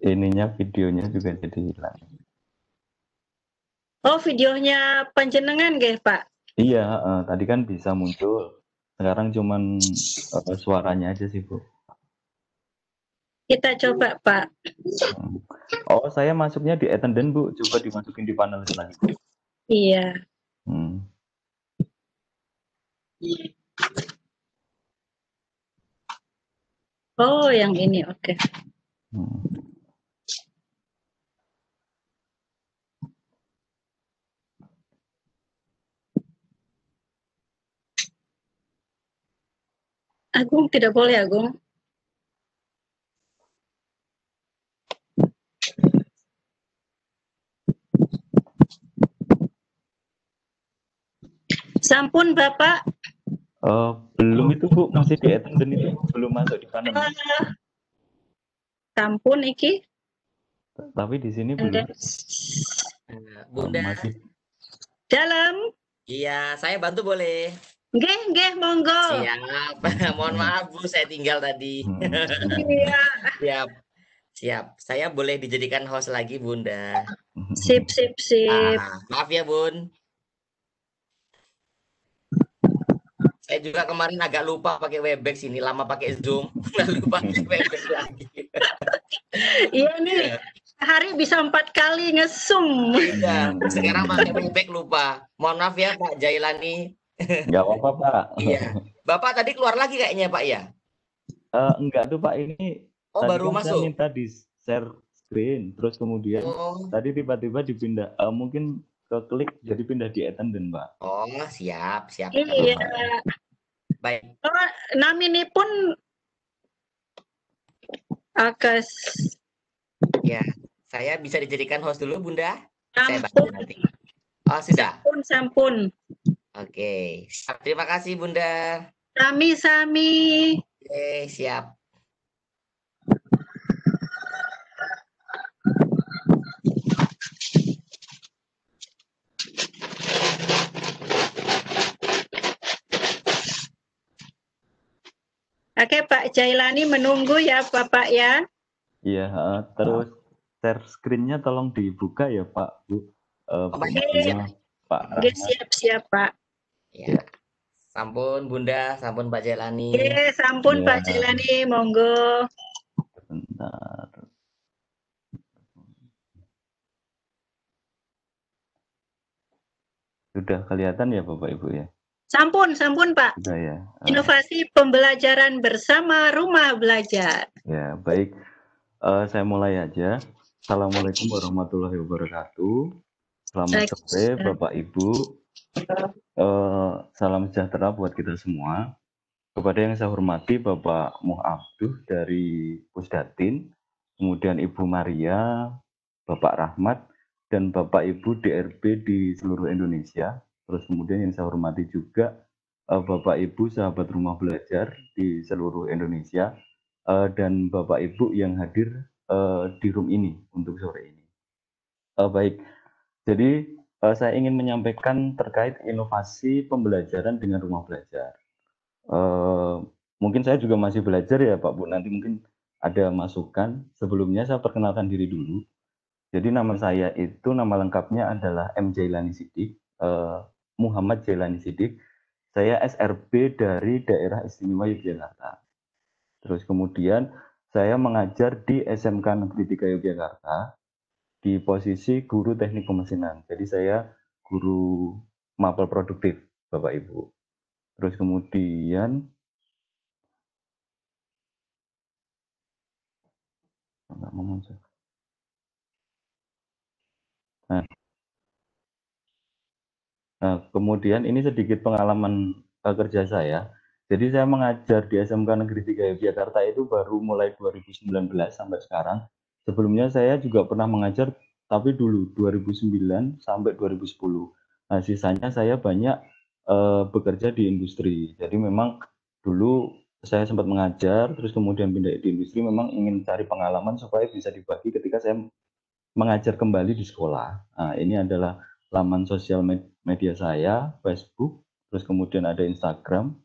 ininya videonya juga jadi hilang. Oh, videonya panjenengan nggih Pak? Iya, tadi kan bisa muncul. Sekarang cuman suaranya aja sih Bu. Kita coba Pak. Oh, saya masuknya di attendant Bu. Coba dimasukin di panelis lagi. Iya. Oh, yang ini, oke. Agung, tidak boleh Agung. Sampun Bapak. Belum itu Bu, masih di attendant itu, belum masuk di panel. Sampun iki. Tapi di sini belum. Bunda. Masih. Dalam. Iya, saya bantu boleh. Nggih, monggo. Siap. Mohon maaf Bu, saya tinggal tadi. Iya. Siap. Saya boleh dijadikan host lagi Bunda. Sip. Maaf ya Bun. Saya juga kemarin agak lupa pakai Webex ini, lama pakai Zoom, lupa pakai Webex lagi. Iya nih, hari bisa 4 kali ngesum. Iya, sekarang pakai Webex lupa. Mohon maaf ya Pak Jailani. Nggak apa-apa Pak. Iya. Bapak tadi keluar lagi kayaknya Pak ya? Enggak tuh Pak, ini tadi baru kan masuk. Saya minta di share screen, terus kemudian tadi tiba-tiba dipindah, mungkin ke klik jadi pindah di attendant Pak. Oh siap. Iya. Baik. Oh, namini pun Akas. Ya, saya bisa dijadikan host dulu Bunda. Saya bantu Sampun. nanti. Oh sudah. Sampun. Oke, siap. Terima kasih Bunda. Sami. Oke, siap. Oke Pak Jailani menunggu ya Bapak ya. Iya, terus share screen-nya tolong dibuka ya Pak Bu. Pak Rahmat. Siap Pak. Ya. Sampun Bunda, sampun Pak Jailani. Oke, sampun ya. Pak Jailani, monggo. Bentar. Sudah kelihatan ya Bapak Ibu ya? Sampun Pak. Sudah ya. Inovasi pembelajaran bersama rumah belajar. Ya, baik. Saya mulai aja. Assalamualaikum warahmatullahi wabarakatuh. Selamat sore Bapak Ibu. Salam sejahtera buat kita semua. Kepada yang saya hormati Bapak Muh Abduh dari Pusdatin, kemudian Ibu Maria, Bapak Rahmat, dan Bapak Ibu DRB di seluruh Indonesia. Terus kemudian yang saya hormati juga Bapak Ibu sahabat rumah belajar di seluruh Indonesia dan Bapak Ibu yang hadir di room ini untuk sore ini. Baik, jadi saya ingin menyampaikan terkait inovasi pembelajaran dengan rumah belajar. Mungkin saya juga masih belajar ya Pak Bu, nanti mungkin ada masukan. Sebelumnya saya perkenalkan diri dulu. Jadi nama saya itu, nama lengkapnya adalah M. Jailani Sidik, Muhammad Jailani Sidik. Saya SRB dari Daerah Istimewa Yogyakarta. Terus kemudian saya mengajar di SMK Negeri 3 Yogyakarta di posisi guru teknik pemesinan. Jadi saya guru mapel produktif, Bapak Ibu. Terus kemudian kemudian ini sedikit pengalaman kerja saya. Jadi saya mengajar di SMK Negeri 3 Yogyakarta itu baru mulai 2019 sampai sekarang. Sebelumnya saya juga pernah mengajar tapi dulu 2009 sampai 2010. Nah, sisanya saya banyak bekerja di industri. Jadi memang dulu saya sempat mengajar, terus kemudian pindah di industri, memang ingin cari pengalaman supaya bisa dibagi ketika saya mengajar kembali di sekolah. Nah, ini adalah laman sosial media saya, Facebook, terus kemudian ada Instagram,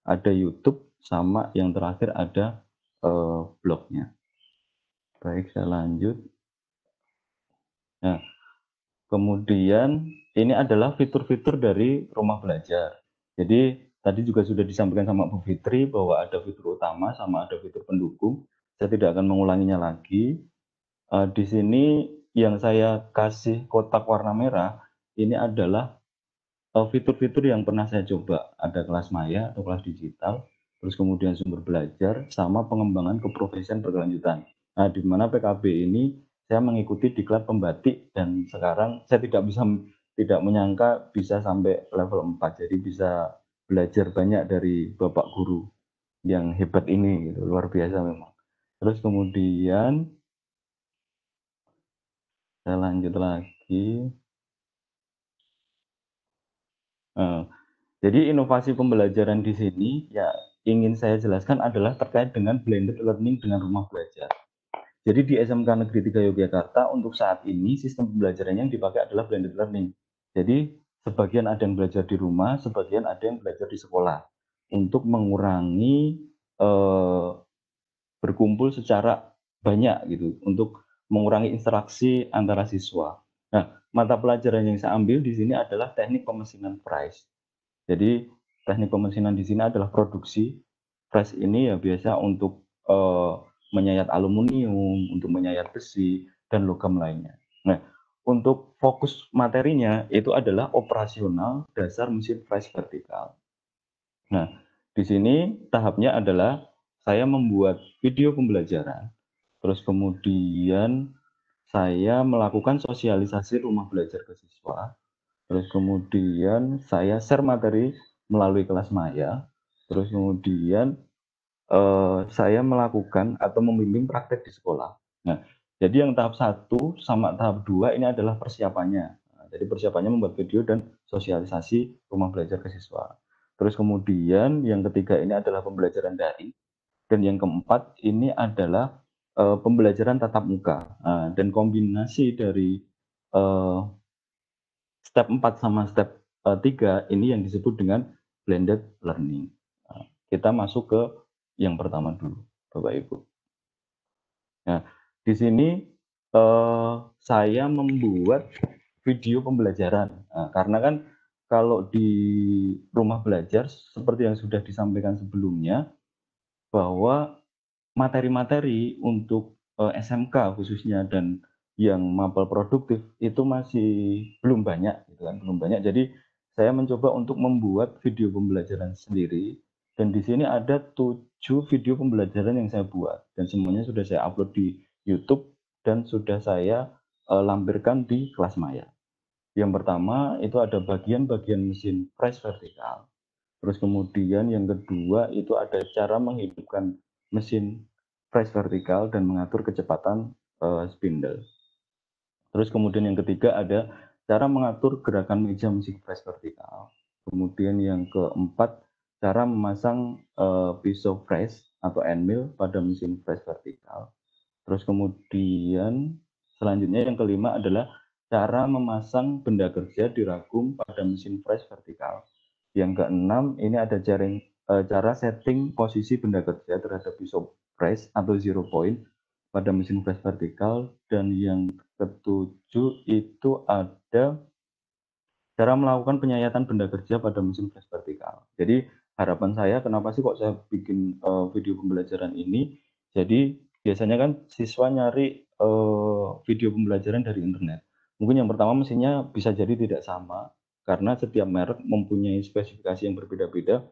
ada YouTube, sama yang terakhir ada blognya. Baik, saya lanjut. Nah, kemudian ini adalah fitur-fitur dari rumah belajar. Jadi tadi juga sudah disampaikan sama Bu Fitri bahwa ada fitur utama sama ada fitur pendukung. Saya tidak akan mengulanginya lagi. Di sini yang saya kasih kotak warna merah ini adalah fitur-fitur yang pernah saya coba. Ada kelas maya atau kelas digital, terus kemudian sumber belajar, sama pengembangan keprofesian berkelanjutan. Nah, di mana PKB ini saya mengikuti diklat pembatik, dan sekarang saya tidak menyangka bisa sampai level 4. Jadi bisa belajar banyak dari Bapak Guru yang hebat ini, gitu. Luar biasa memang. Terus kemudian saya lanjut lagi. Jadi inovasi pembelajaran di sini ya ingin saya jelaskan adalah terkait dengan blended learning dengan rumah belajar. Jadi di SMK Negeri 3 Yogyakarta untuk saat ini sistem pembelajaran yang dipakai adalah blended learning. Jadi sebagian ada yang belajar di rumah, sebagian ada yang belajar di sekolah untuk mengurangi berkumpul secara banyak gitu, untuk mengurangi interaksi antara siswa. Nah, mata pelajaran yang saya ambil di sini adalah teknik pemesinan price. Jadi teknik pemesinan di sini adalah produksi. Press ini ya biasa untuk menyayat aluminium, untuk menyayat besi, dan logam lainnya. Nah, untuk fokus materinya itu adalah operasional dasar mesin press vertikal. Nah, di sini tahapnya adalah saya membuat video pembelajaran, terus kemudian saya melakukan sosialisasi rumah belajar ke siswa, terus kemudian saya share materi melalui kelas maya, terus kemudian saya melakukan atau membimbing praktek di sekolah. Nah, jadi yang tahap 1 sama tahap 2 ini adalah persiapannya. Nah, jadi persiapannya membuat video dan sosialisasi rumah belajar ke siswa. Terus kemudian yang ketiga ini adalah pembelajaran daring, dan yang keempat ini adalah pembelajaran tatap muka. Nah, dan kombinasi dari step 4 sama step 3 ini yang disebut dengan blended learning. Nah, kita masuk ke yang pertama dulu, Bapak Ibu. Nah, di sini saya membuat video pembelajaran. Nah, karena kan kalau di rumah belajar seperti yang sudah disampaikan sebelumnya, bahwa materi-materi untuk SMK khususnya dan yang mapel produktif itu masih belum banyak, gitu kan, belum banyak. Jadi saya mencoba untuk membuat video pembelajaran sendiri, dan di sini ada 7 video pembelajaran yang saya buat, dan semuanya sudah saya upload di YouTube dan sudah saya lampirkan di kelas maya. Yang pertama itu ada bagian-bagian mesin press vertikal. Terus kemudian yang kedua itu ada cara menghidupkan mesin press vertikal dan mengatur kecepatan spindle. Terus kemudian yang ketiga ada cara mengatur gerakan meja mesin press vertikal. Kemudian yang keempat, cara memasang pisau press atau end mill pada mesin press vertikal. Terus kemudian selanjutnya yang kelima adalah cara memasang benda kerja di ragum pada mesin press vertikal. Yang keenam ini ada cara setting posisi benda kerja terhadap pisau press atau zero point pada mesin press vertikal. Dan yang ketujuh itu ada cara melakukan penyayatan benda kerja pada mesin press vertikal. Jadi harapan saya, kenapa sih kok saya bikin video pembelajaran ini? Jadi biasanya kan siswa nyari video pembelajaran dari internet. Mungkin yang pertama mesinnya bisa jadi tidak sama, karena setiap merek mempunyai spesifikasi yang berbeda-beda.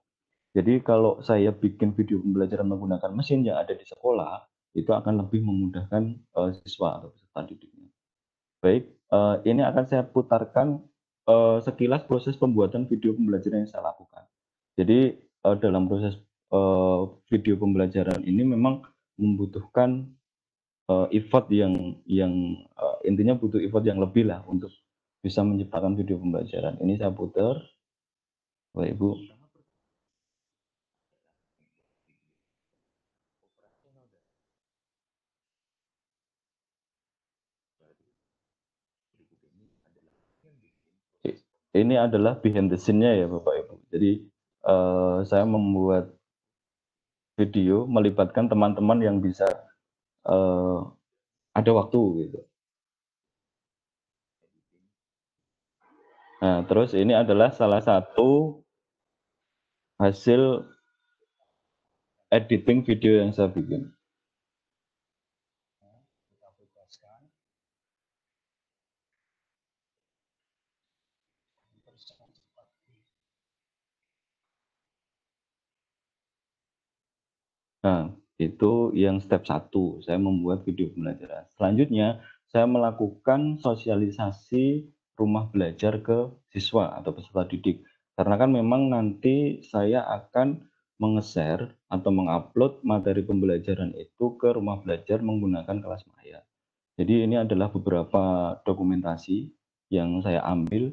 Jadi kalau saya bikin video pembelajaran menggunakan mesin yang ada di sekolah, itu akan lebih memudahkan siswa atau peserta didiknya. Baik, ini akan saya putarkan sekilas proses pembuatan video pembelajaran yang saya lakukan. Jadi dalam proses video pembelajaran ini memang membutuhkan effort yang intinya butuh effort yang lebih lah untuk bisa menciptakan video pembelajaran. Ini saya putar, Bapak Ibu. Ini adalah behind the scene-nya ya Bapak Ibu. Jadi saya membuat video melibatkan teman-teman yang bisa ada waktu gitu. Nah, terus ini adalah salah satu hasil editing video yang saya bikin. Nah, itu yang step 1, saya membuat video pembelajaran. Selanjutnya, saya melakukan sosialisasi rumah belajar ke siswa atau peserta didik. Karena kan memang nanti saya akan menge-share atau mengupload materi pembelajaran itu ke rumah belajar menggunakan kelas maya. Jadi ini adalah beberapa dokumentasi yang saya ambil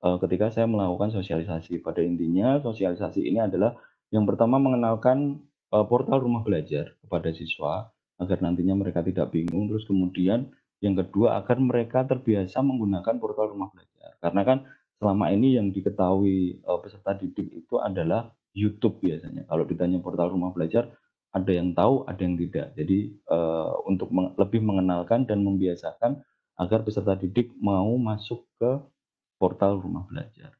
ketika saya melakukan sosialisasi. Pada intinya, sosialisasi ini adalah yang pertama mengenalkan portal rumah belajar kepada siswa agar nantinya mereka tidak bingung. Terus kemudian yang kedua agar mereka terbiasa menggunakan portal rumah belajar. Karena kan selama ini yang diketahui peserta didik itu adalah YouTube biasanya. Kalau ditanya portal rumah belajar, ada yang tahu, ada yang tidak. Jadi untuk lebih mengenalkan dan membiasakan agar peserta didik mau masuk ke portal rumah belajar.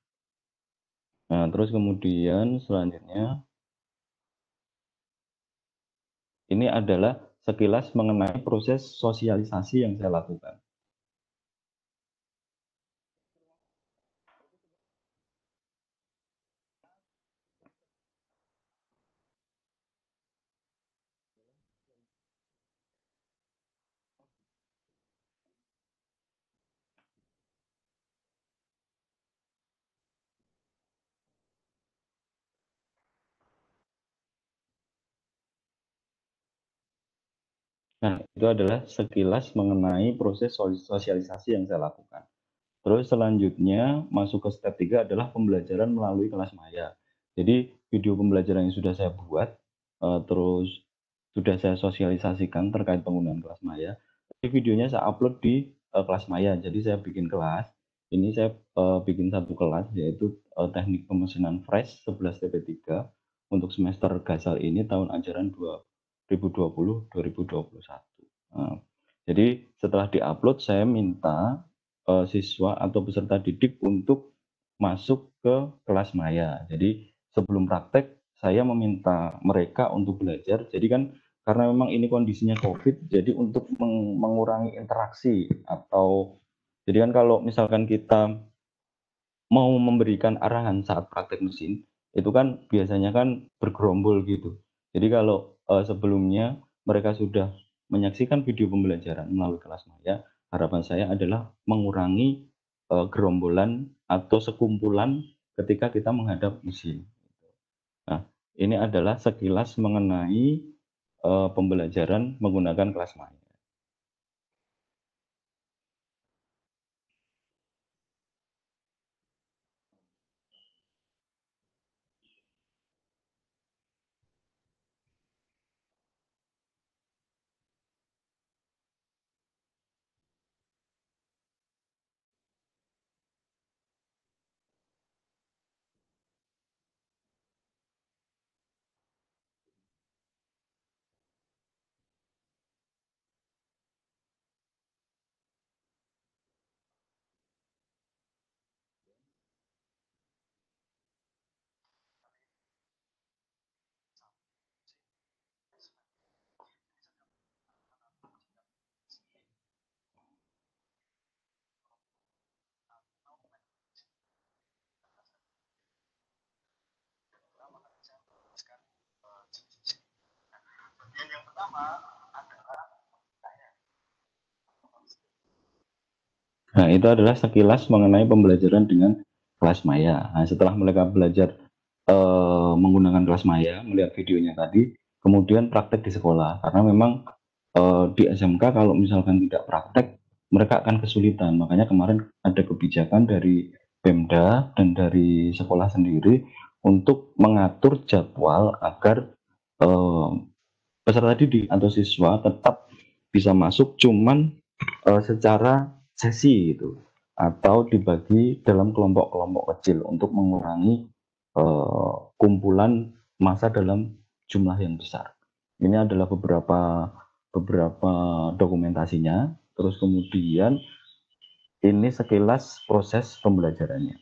Nah, terus kemudian selanjutnya ini adalah sekilas mengenai proses sosialisasi yang saya lakukan. Nah, itu adalah sekilas mengenai proses sosialisasi yang saya lakukan. Terus selanjutnya masuk ke step 3 adalah pembelajaran melalui kelas maya. Jadi video pembelajaran yang sudah saya buat, terus sudah saya sosialisasikan terkait penggunaan kelas maya. Jadi videonya saya upload di kelas maya. Jadi saya bikin kelas. Ini saya bikin satu kelas yaitu teknik pemesanan fresh 11 TP3 untuk semester gasal ini tahun ajaran 2020-2021. Jadi setelah diupload saya minta siswa atau peserta didik untuk masuk ke kelas maya. Jadi sebelum praktek saya meminta mereka untuk belajar. Jadi kan karena memang ini kondisinya COVID, jadi untuk mengurangi interaksi atau jadi kan kalau misalkan kita mau memberikan arahan saat praktek mesin, itu kan biasanya kan bergerombol gitu. Jadi kalau sebelumnya mereka sudah menyaksikan video pembelajaran melalui kelas maya, harapan saya adalah mengurangi gerombolan atau sekumpulan ketika kita menghadap mesin. Nah, ini adalah sekilas mengenai pembelajaran menggunakan kelas maya. Nah, itu adalah sekilas mengenai pembelajaran dengan kelas maya. Nah, setelah mereka belajar menggunakan kelas maya, melihat videonya tadi, kemudian praktek di sekolah. Karena memang di SMK kalau misalkan tidak praktek, mereka akan kesulitan. Makanya kemarin ada kebijakan dari Pemda dan dari sekolah sendiri untuk mengatur jadwal agar peserta didik atau siswa tetap bisa masuk cuman secara sesi gitu, atau dibagi dalam kelompok-kelompok kecil untuk mengurangi kumpulan massa dalam jumlah yang besar. Ini adalah beberapa dokumentasinya. Terus kemudian ini sekilas proses pembelajarannya.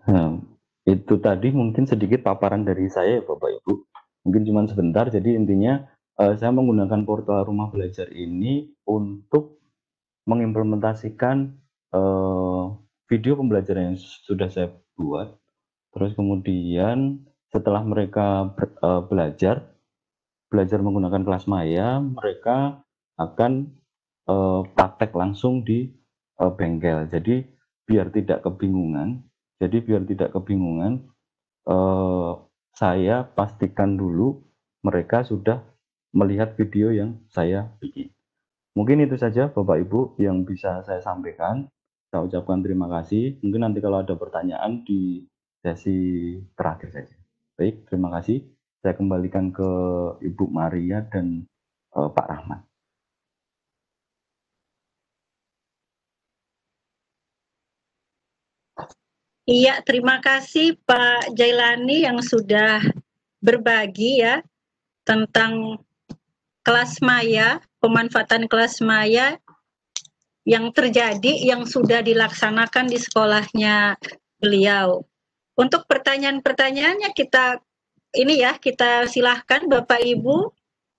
Nah, itu tadi mungkin sedikit paparan dari saya ya Bapak Ibu. Mungkin cuma sebentar, jadi intinya saya menggunakan portal rumah belajar ini untuk mengimplementasikan video pembelajaran yang sudah saya buat. Terus kemudian setelah mereka belajar menggunakan kelas maya, mereka akan praktek langsung di bengkel. Jadi biar tidak kebingungan, saya pastikan dulu mereka sudah melihat video yang saya bikin. Mungkin itu saja Bapak Ibu yang bisa saya sampaikan. Saya ucapkan terima kasih. Mungkin nanti kalau ada pertanyaan di sesi terakhir saja. Baik, terima kasih. Saya kembalikan ke Ibu Maria dan Pak Rahmat. Iya, terima kasih Pak Jailani yang sudah berbagi ya tentang kelas maya, pemanfaatan kelas maya yang terjadi, yang sudah dilaksanakan di sekolahnya beliau. Untuk pertanyaan-pertanyaannya kita silahkan Bapak Ibu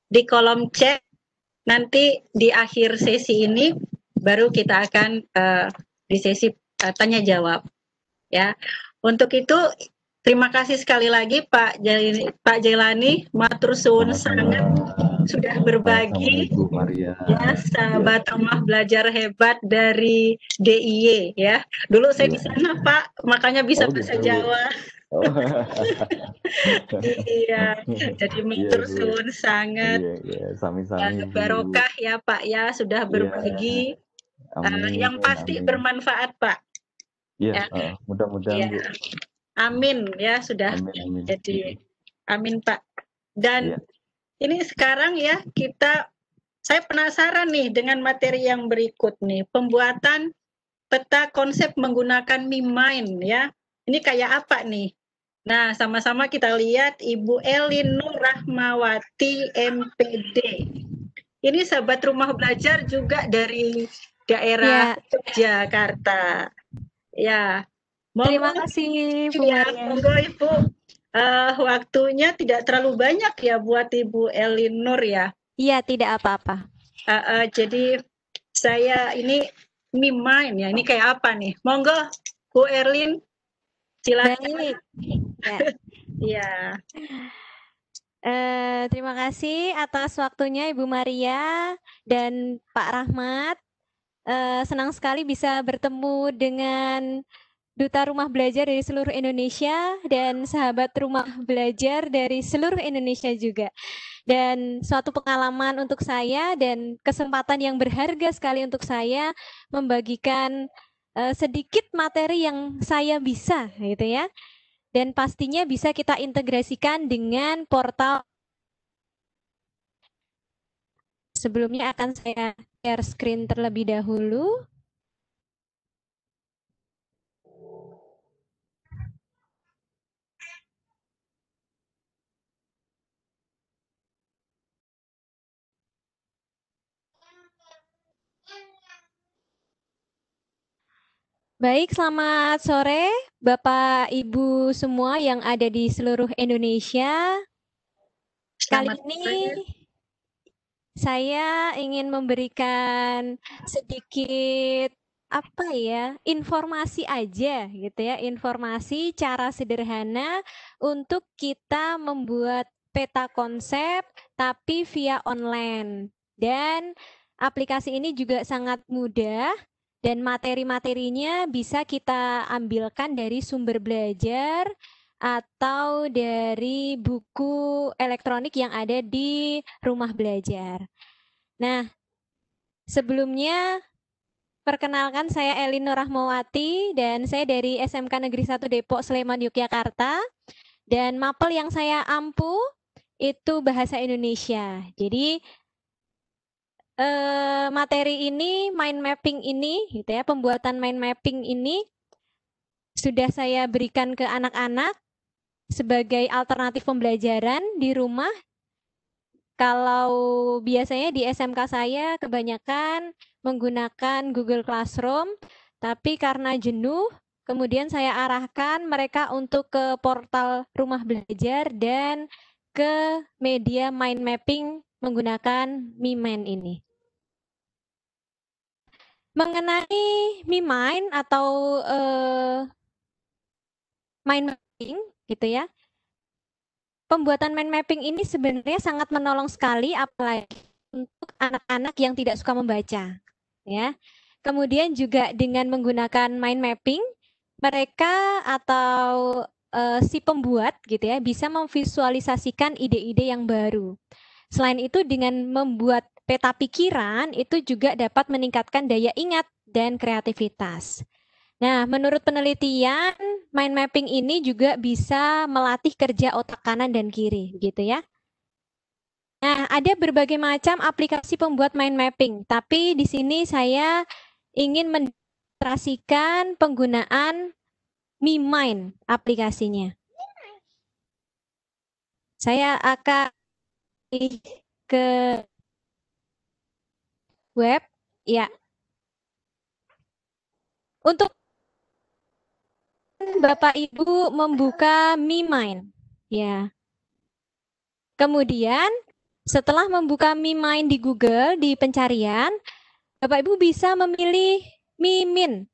di kolom chat. Nanti di akhir sesi ini baru kita akan di sesi tanya jawab. Ya, untuk itu terima kasih sekali lagi Pak Jailani, matur suwun sangat sudah berbagi Ibu Maria. ya, sahabat rumah belajar hebat dari DIY ya. Dulu saya di sana Pak, makanya bisa bahasa Jawa. Oh. Iya, jadi matur suwun sangat. Sami-sami. Barokah ya Pak ya, sudah berbagi. Yang pasti bermanfaat Pak. Iya, mudah-mudahan Bu. Amin ya, sudah. Amin. Jadi amin Pak. Dan ini sekarang ya saya penasaran nih dengan materi yang berikut nih, pembuatan peta konsep menggunakan MeMind ya. Ini kayak apa nih? Nah, sama-sama kita lihat Ibu Elin Nur Rahmawati MPD. Ini sahabat rumah belajar juga dari daerah Jakarta. Ya, terima kasih Bu Maria. Monggo Ibu, waktunya tidak terlalu banyak ya buat Ibu Elin Nur ya. Iya, tidak apa-apa. Jadi saya ini MeMind ya, ini kayak apa nih? Monggo Bu Erlin, silakan. Baik. Ya. Terima kasih atas waktunya Ibu Maria dan Pak Rahmat. Senang sekali bisa bertemu dengan Duta Rumah Belajar dari seluruh Indonesia dan sahabat rumah belajar dari seluruh Indonesia juga. Dan suatu pengalaman untuk saya dan kesempatan yang berharga sekali untuk saya membagikan sedikit materi yang saya bisa gitu ya. Dan pastinya bisa kita integrasikan dengan portal. Sebelumnya akan saya share screen terlebih dahulu. Baik, selamat sore Bapak Ibu semua yang ada di seluruh Indonesia. Kali Selamat ini sore. saya ingin memberikan sedikit informasi aja gitu ya, informasi cara sederhana untuk kita membuat peta konsep tapi via online. Dan aplikasi ini juga sangat mudah dan materi-materinya bisa kita ambilkan dari sumber belajar atau dari buku elektronik yang ada di rumah belajar. Nah, sebelumnya perkenalkan saya Elin Nur Rahmawati dan saya dari SMK Negeri 1 Depok Sleman Yogyakarta dan mapel yang saya ampu itu bahasa Indonesia. Jadi materi ini mind mapping ini gitu ya, pembuatan mind mapping ini sudah saya berikan ke anak-anak sebagai alternatif pembelajaran di rumah. Kalau biasanya di SMK saya kebanyakan menggunakan Google Classroom, tapi karena jenuh, kemudian saya arahkan mereka untuk ke portal rumah belajar dan ke media mind mapping menggunakan Mimin ini. Mengenai Mimin atau mind mapping gitu ya, pembuatan mind mapping ini sebenarnya sangat menolong sekali apalagi untuk anak-anak yang tidak suka membaca ya. Kemudian juga dengan menggunakan mind mapping mereka atau si pembuat gitu ya bisa memvisualisasikan ide-ide yang baru. Selain itu dengan membuat peta pikiran itu juga dapat meningkatkan daya ingat dan kreativitas. Nah, menurut penelitian, mind mapping ini juga bisa melatih kerja otak kanan dan kiri, gitu ya. Nah, ada berbagai macam aplikasi pembuat mind mapping, tapi di sini saya ingin mendemonstrasikan penggunaan MiMind aplikasinya. Saya akan ke web, ya. Untuk Bapak Ibu membuka MiMind, ya. Kemudian setelah membuka MiMind di Google di pencarian, Bapak Ibu bisa memilih Mimin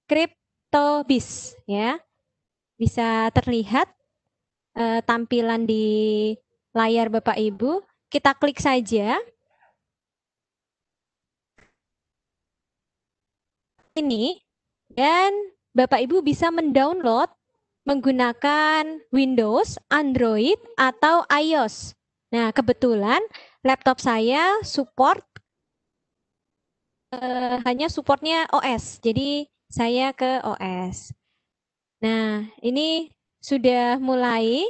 CryptoBiz, ya. Bisa terlihat tampilan di layar Bapak Ibu. Kita klik saja. Ini dan Bapak Ibu bisa mendownload menggunakan Windows, Android, atau iOS. Nah, kebetulan laptop saya support hanya supportnya OS, jadi saya ke OS. Nah, ini sudah mulai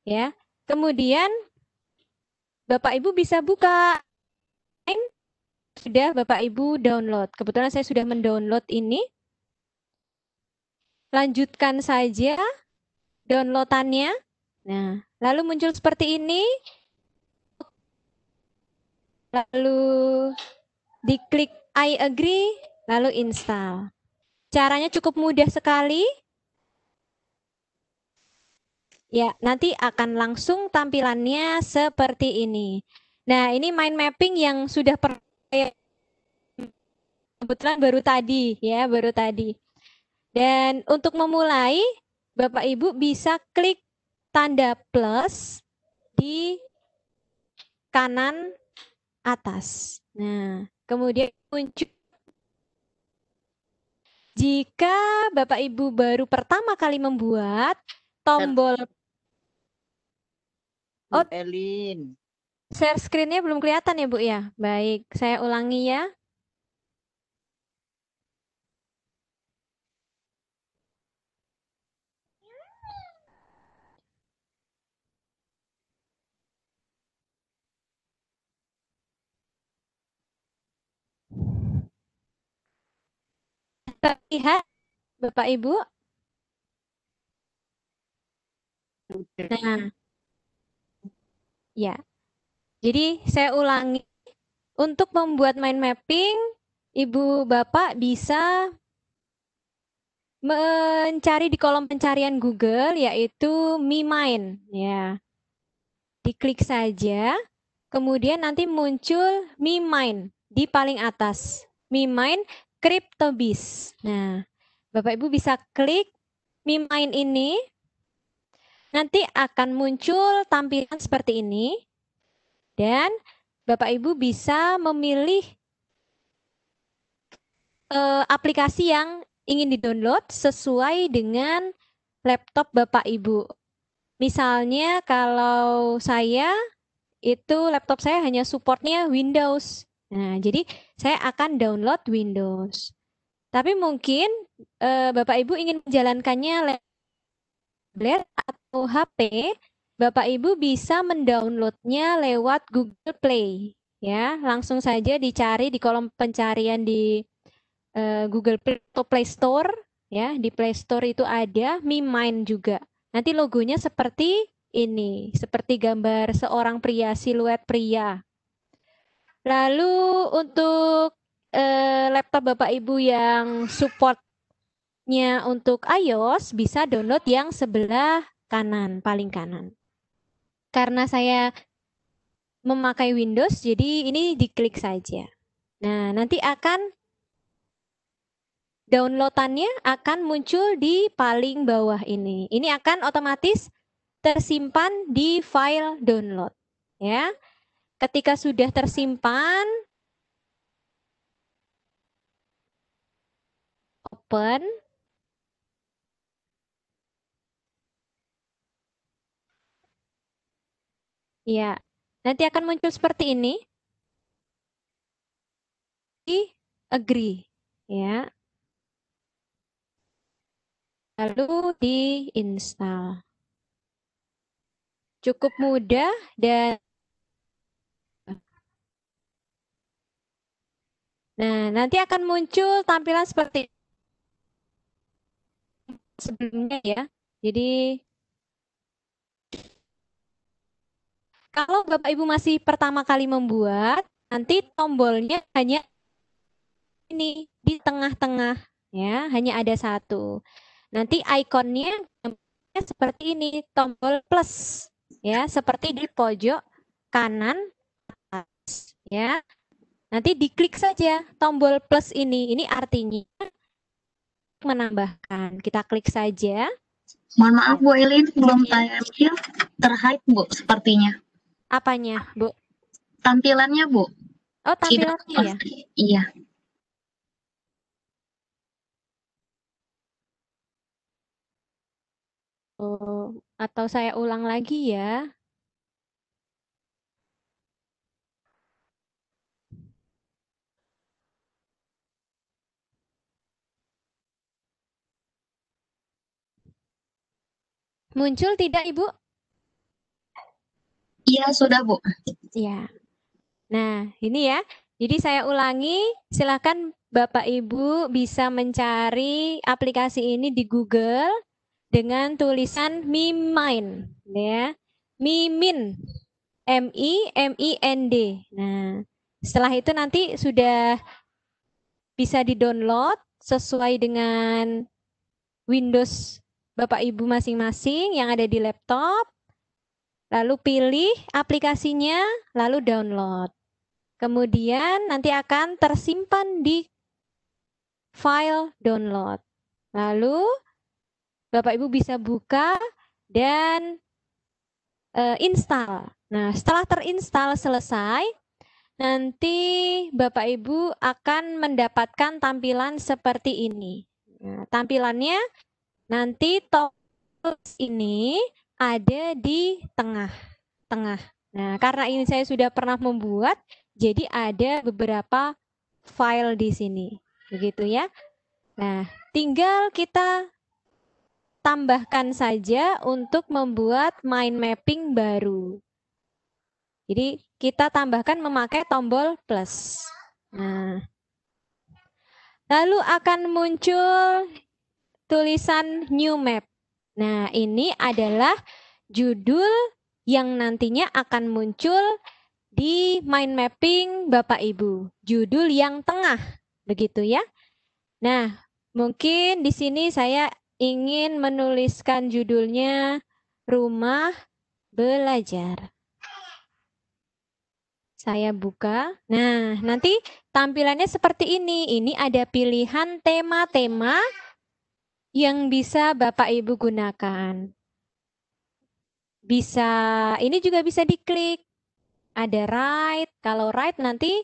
ya. Kemudian Bapak Ibu bisa buka, sudah Bapak Ibu download. Kebetulan saya sudah mendownload ini. Lanjutkan saja downloadannya. Nah, lalu muncul seperti ini. Lalu diklik I agree, lalu install. Caranya cukup mudah sekali. Ya, nanti akan langsung tampilannya seperti ini. Nah, ini mind mapping yang sudah kebetulan baru tadi ya, baru tadi. Dan untuk memulai, Bapak Ibu bisa klik tanda plus di kanan atas. Nah, kemudian muncul. Jika Bapak Ibu baru pertama kali membuat tombol Elin. Share screen-nya belum kelihatan ya, Bu ya? Baik, saya ulangi ya. Terlihat Bapak Ibu? Nah, ya. Jadi saya ulangi, untuk membuat mind mapping, Ibu Bapak bisa mencari di kolom pencarian Google yaitu MiMine ya. Diklik saja, kemudian nanti muncul MiMine di paling atas. MiMine CryptoBiz. Nah, Bapak Ibu bisa klik MiMine ini, nanti akan muncul tampilan seperti ini, dan Bapak Ibu bisa memilih aplikasi yang ingin di-download sesuai dengan laptop Bapak Ibu. Misalnya kalau saya itu laptop saya hanya supportnya Windows. Nah, jadi saya akan download Windows. Tapi mungkin Bapak Ibu ingin menjalankannya tablet atau HP, Bapak Ibu bisa mendownloadnya lewat Google Play. Ya, langsung saja dicari di kolom pencarian di Google Play atau Play Store. Ya, di Play Store itu ada MiMine juga. Nanti logonya seperti ini, seperti gambar seorang pria, siluet pria. Lalu untuk laptop Bapak Ibu yang supportnya untuk iOS bisa download yang sebelah kanan, paling kanan. Karena saya memakai Windows, jadi ini diklik saja. Nah, nanti akan downloadannya akan muncul di paling bawah ini. Ini akan otomatis tersimpan di file download. Ya, ketika sudah tersimpan, open. Ya, nanti akan muncul seperti ini. Di agree, ya. Lalu diinstal. Cukup mudah dan nah, nanti akan muncul tampilan seperti sebelumnya ya. Jadi kalau Bapak Ibu masih pertama kali membuat, nanti tombolnya hanya ini di tengah-tengah ya, hanya ada satu. Nanti ikonnya seperti ini, tombol plus ya, seperti di pojok kanan atas ya. Nanti diklik saja tombol plus ini. Ini artinya menambahkan. Kita klik saja. Mohon maaf Bu Elin, belum tampil terhide Bu sepertinya. Apanya, Bu? Tampilannya Bu. Oh, tampilannya ya? Iya. Oh, atau saya ulang lagi ya. Muncul tidak, Ibu? Iya, sudah Bu. Ya. Nah, ini ya. Jadi saya ulangi, silakan Bapak Ibu bisa mencari aplikasi ini di Google dengan tulisan MiMine ya. MiMine. MiMind. Nah, setelah itu nanti sudah bisa di-download sesuai dengan Windows Bapak Ibu masing-masing yang ada di laptop. Lalu pilih aplikasinya, lalu download. Kemudian nanti akan tersimpan di file download. Lalu Bapak Ibu bisa buka dan install. Nah, setelah terinstall selesai, nanti Bapak Ibu akan mendapatkan tampilan seperti ini. Nah, tampilannya nanti tombol ini ada di tengah. Nah, karena ini saya sudah pernah membuat, jadi ada beberapa file di sini. Begitu ya. Nah, tinggal kita tambahkan saja untuk membuat mind mapping baru. Jadi kita tambahkan memakai tombol plus. Nah, lalu akan muncul tulisan new map. Nah, ini adalah judul yang nantinya akan muncul di mind mapping Bapak Ibu. Judul yang tengah, begitu ya. Nah, Mungkin di sini saya ingin menuliskan judulnya Rumah Belajar. Saya buka. Nah, nanti tampilannya seperti ini. Ini ada pilihan tema-tema yang bisa Bapak Ibu gunakan. Bisa, ini juga bisa diklik. Ada right. Kalau right nanti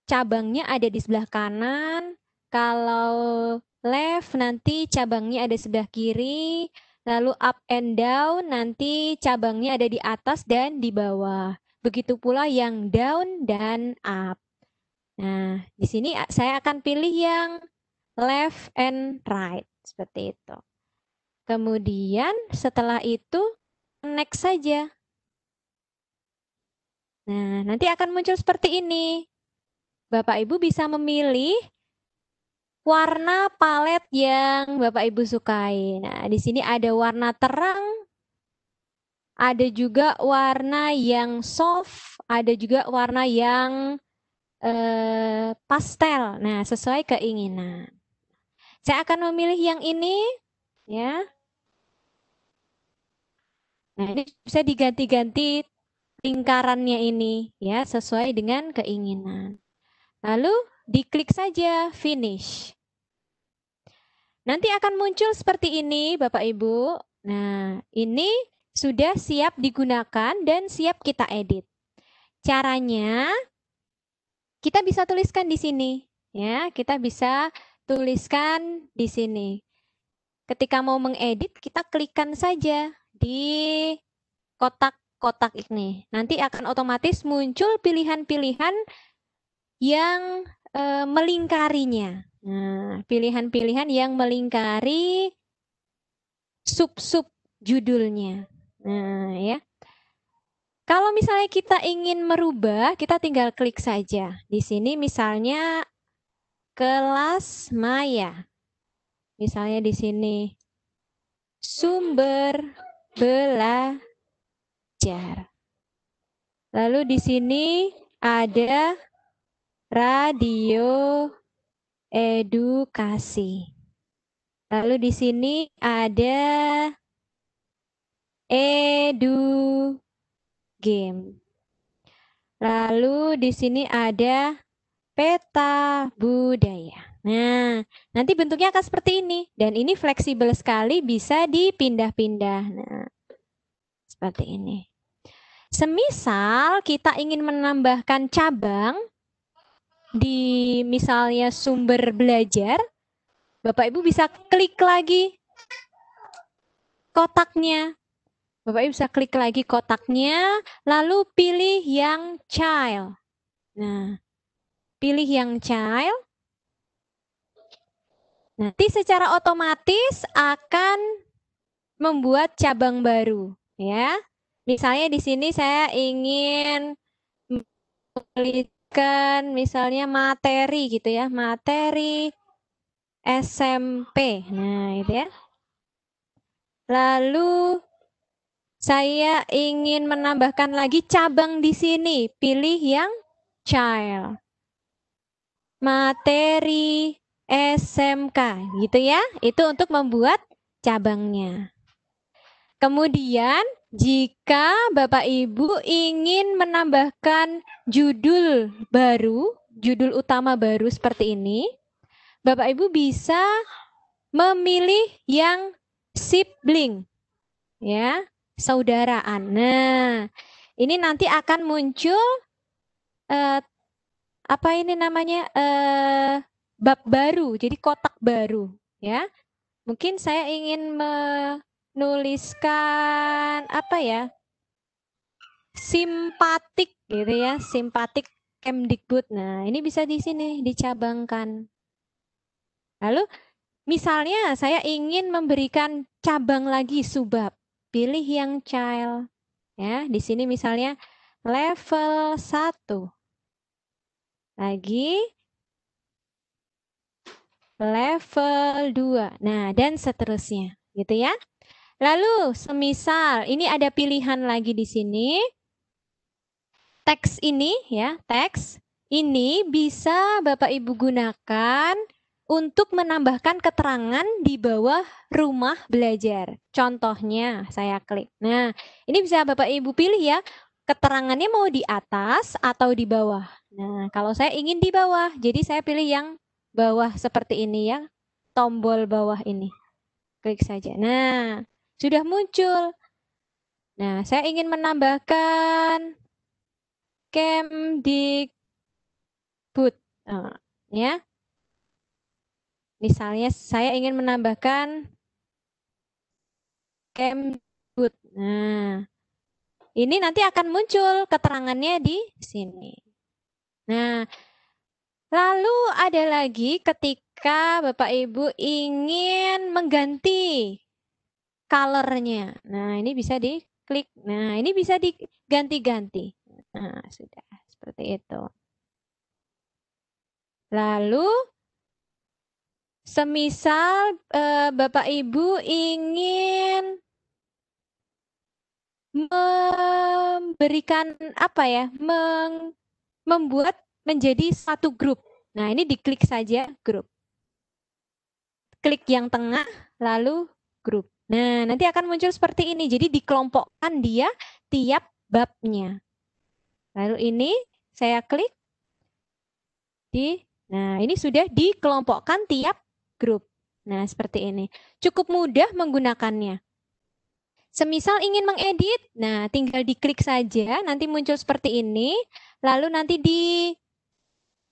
cabangnya ada di sebelah kanan. Kalau left nanti cabangnya ada sebelah kiri. Lalu up and down nanti cabangnya ada di atas dan di bawah. Begitu pula yang down dan up. Nah, di sini saya akan pilih yang left and right. Seperti itu. Kemudian setelah itu next saja. Nah, nanti akan muncul seperti ini. Bapak Ibu bisa memilih warna palet yang Bapak Ibu sukai. Nah, di sini ada warna terang, ada juga warna yang soft, ada juga warna yang pastel. Nah, sesuai keinginan. Saya akan memilih yang ini, ya. Nah, ini bisa diganti-ganti lingkarannya ini, ya, sesuai dengan keinginan. Lalu diklik saja finish. Nanti akan muncul seperti ini, Bapak Ibu. Nah, ini sudah siap digunakan dan siap kita edit. Caranya kita bisa tuliskan di sini, ya. Kita bisa tuliskan di sini. Ketika mau mengedit, kita klikkan saja di kotak-kotak ini. Nanti akan otomatis muncul pilihan-pilihan yang melingkarinya. Nah, pilihan-pilihan yang melingkari sub-sub judulnya. Nah, ya. Kalau misalnya kita ingin merubah, kita tinggal klik saja. Di sini misalnya kelas maya. Misalnya di sini sumber belajar. Lalu di sini ada radio edukasi. Lalu di sini ada edu game. Lalu di sini ada peta budaya. Nah, nanti bentuknya akan seperti ini. Dan ini fleksibel sekali, bisa dipindah-pindah. Nah, seperti ini. Semisal kita ingin menambahkan cabang di misalnya sumber belajar, Bapak Ibu bisa klik lagi kotaknya. Bapak Ibu bisa klik lagi kotaknya, lalu pilih yang child. Nah, pilih yang child. Nanti secara otomatis akan membuat cabang baru, ya. Misalnya di sini saya ingin menuliskan misalnya materi gitu ya, materi SMP. Nah, itu ya. Lalu saya ingin menambahkan lagi cabang di sini, pilih yang child. Materi SMK gitu ya. Itu untuk membuat cabangnya. Kemudian jika Bapak Ibu ingin menambahkan judul baru, judul utama baru seperti ini, Bapak Ibu bisa memilih yang sibling, ya, saudaraan. Nah, ini nanti akan muncul apa ini namanya bab baru, jadi kotak baru, ya. Mungkin saya ingin menuliskan apa ya, simpatik gitu ya, simpatik Kemdikbud. Nah, ini bisa di sini dicabangkan. Lalu misalnya saya ingin memberikan cabang lagi subbab, pilih yang child. Ya, di sini misalnya level 1. Lagi level 2. Nah, dan seterusnya, gitu ya. Lalu semisal ini ada pilihan lagi di sini. Teks ini ya, teks ini bisa Bapak Ibu gunakan untuk menambahkan keterangan di bawah rumah belajar. Contohnya saya klik. Nah, ini bisa Bapak Ibu pilih ya, keterangannya mau di atas atau di bawah. Nah, kalau saya ingin di bawah, jadi saya pilih yang bawah seperti ini ya, tombol bawah ini. Klik saja. Nah, sudah muncul. Nah, saya ingin menambahkan Kemdikbud. Nah, ya. Misalnya saya ingin menambahkan Kemdikbud. Nah, ini nanti akan muncul keterangannya di sini. Nah, lalu ada lagi ketika Bapak Ibu ingin mengganti color-nya. Nah, ini bisa diklik. Nah, ini bisa diganti-ganti. Nah, sudah seperti itu. Lalu semisal Bapak Ibu ingin memberikan apa ya, membuat menjadi satu grup. Nah, ini diklik saja grup. Klik yang tengah, lalu grup. Nah, nanti akan muncul seperti ini. Jadi dikelompokkan dia tiap babnya. Lalu ini saya klik. Nah, ini sudah dikelompokkan tiap grup. Nah, seperti ini. Cukup mudah menggunakannya. Semisal ingin mengedit, nah tinggal diklik saja, nanti muncul seperti ini. Lalu nanti di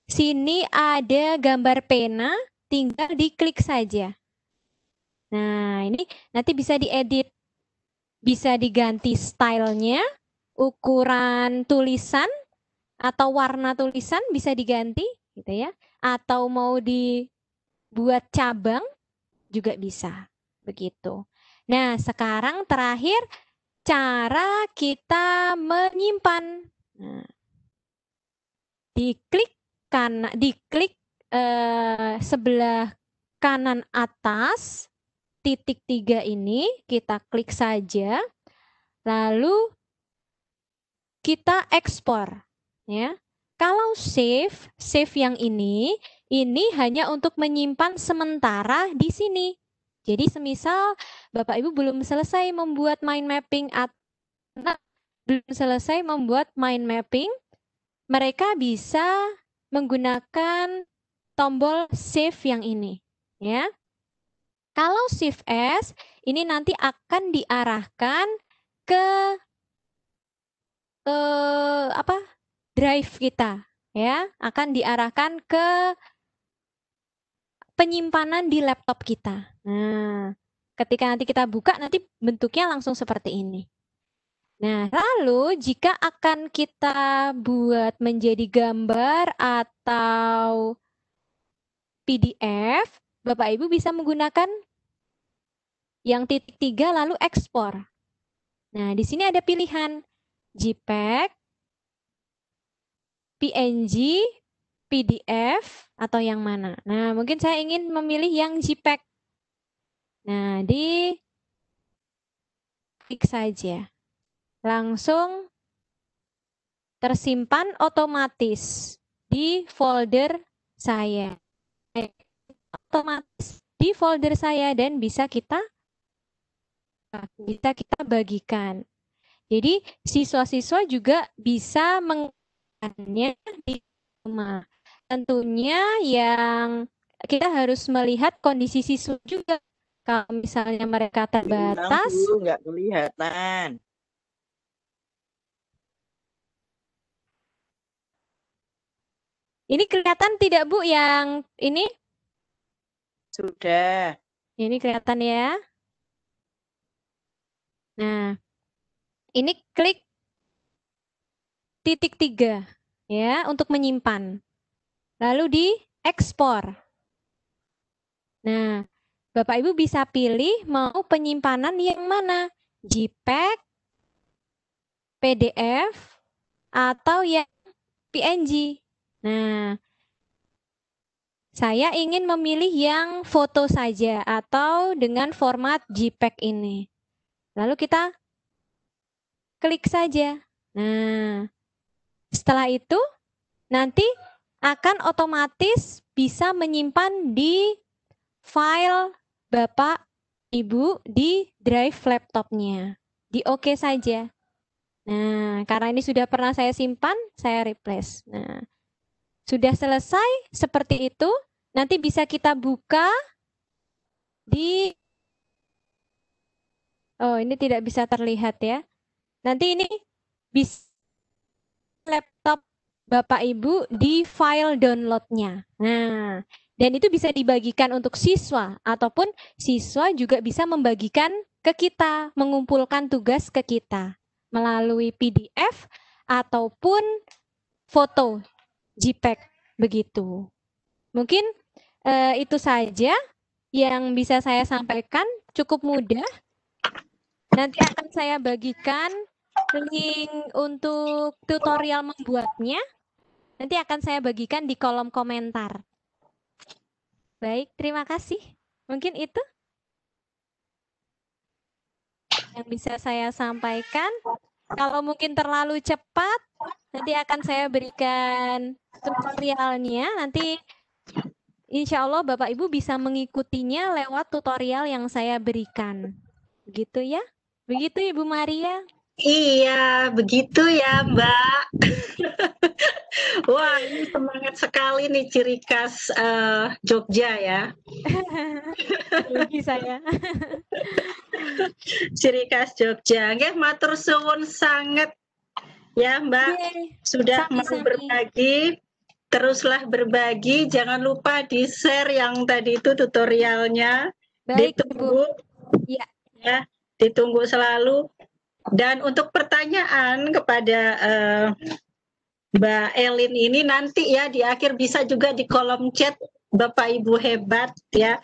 sini ada gambar pena, tinggal diklik saja. Nah, ini nanti bisa diedit. Bisa diganti stylenya, ukuran tulisan, atau warna tulisan bisa diganti, gitu ya. Atau mau dibuat cabang, juga bisa. Begitu. Nah, sekarang terakhir cara kita menyimpan. Nah, diklik sebelah kanan atas titik 3 ini, kita klik saja, lalu kita ekspor. Ya, kalau save yang ini hanya untuk menyimpan sementara di sini. Jadi semisal Bapak Ibu belum selesai membuat mind mapping mereka bisa menggunakan tombol save yang ini, ya. Kalau shift S ini nanti akan diarahkan ke drive kita, ya, akan diarahkan ke penyimpanan di laptop kita. Nah, ketika nanti kita buka, nanti bentuknya langsung seperti ini. Nah, lalu jika akan kita buat menjadi gambar atau PDF, Bapak Ibu bisa menggunakan yang titik 3 lalu ekspor. Nah, di sini ada pilihan JPEG, PNG, PDF, atau yang mana. Nah, mungkin saya ingin memilih yang JPEG. Nah, klik saja. Langsung tersimpan otomatis di folder saya. Otomatis di folder saya dan bisa kita bagikan. Jadi siswa-siswa juga bisa menggunakannya di rumah. Tentunya yang kita harus melihat kondisi siswa juga. Kalau misalnya mereka terbatas, nggak kelihatan. Ini kelihatan tidak Bu yang ini? Sudah. Ini kelihatan ya. Nah, ini klik titik 3 ya untuk menyimpan. Lalu di ekspor. Nah, Bapak Ibu bisa pilih mau penyimpanan yang mana? JPEG, PDF, atau yang PNG. Nah, saya ingin memilih yang foto saja atau dengan format JPEG ini. Lalu kita klik saja. Nah, setelah itu nanti akan otomatis bisa menyimpan di file Bapak Ibu di drive laptopnya. Di oke saja. Nah, karena ini sudah pernah saya simpan, saya replace. Nah, sudah selesai seperti itu. Nanti bisa kita buka di... Oh, ini tidak bisa terlihat ya. Nanti ini bisa laptop Bapak Ibu di file downloadnya. Nah, dan itu bisa dibagikan untuk siswa ataupun siswa juga bisa membagikan ke kita, mengumpulkan tugas ke kita melalui PDF ataupun foto JPEG begitu. Mungkin itu saja yang bisa saya sampaikan, cukup mudah. Nanti akan saya bagikan link untuk tutorial membuatnya. Nanti akan saya bagikan di kolom komentar. Baik, terima kasih. Mungkin itu yang bisa saya sampaikan. Kalau mungkin terlalu cepat, nanti akan saya berikan tutorialnya. Nanti insya Allah Bapak Ibu bisa mengikutinya lewat tutorial yang saya berikan. Begitu ya? Begitu Ibu Maria? Iya, begitu ya Mbak. Wah, ini semangat sekali nih ciri khas Jogja ya. Lagi saya. Ciri khas Jogja. Nggih, matur suwun sangat ya Mbak. Sudah mau berbagi. Teruslah berbagi. Jangan lupa di-share yang tadi itu tutorialnya. Baik, ditunggu. Ya. Ya, ditunggu selalu. Dan untuk pertanyaan kepada Mbak Elin ini nanti ya di akhir bisa juga di kolom chat Bapak Ibu hebat ya.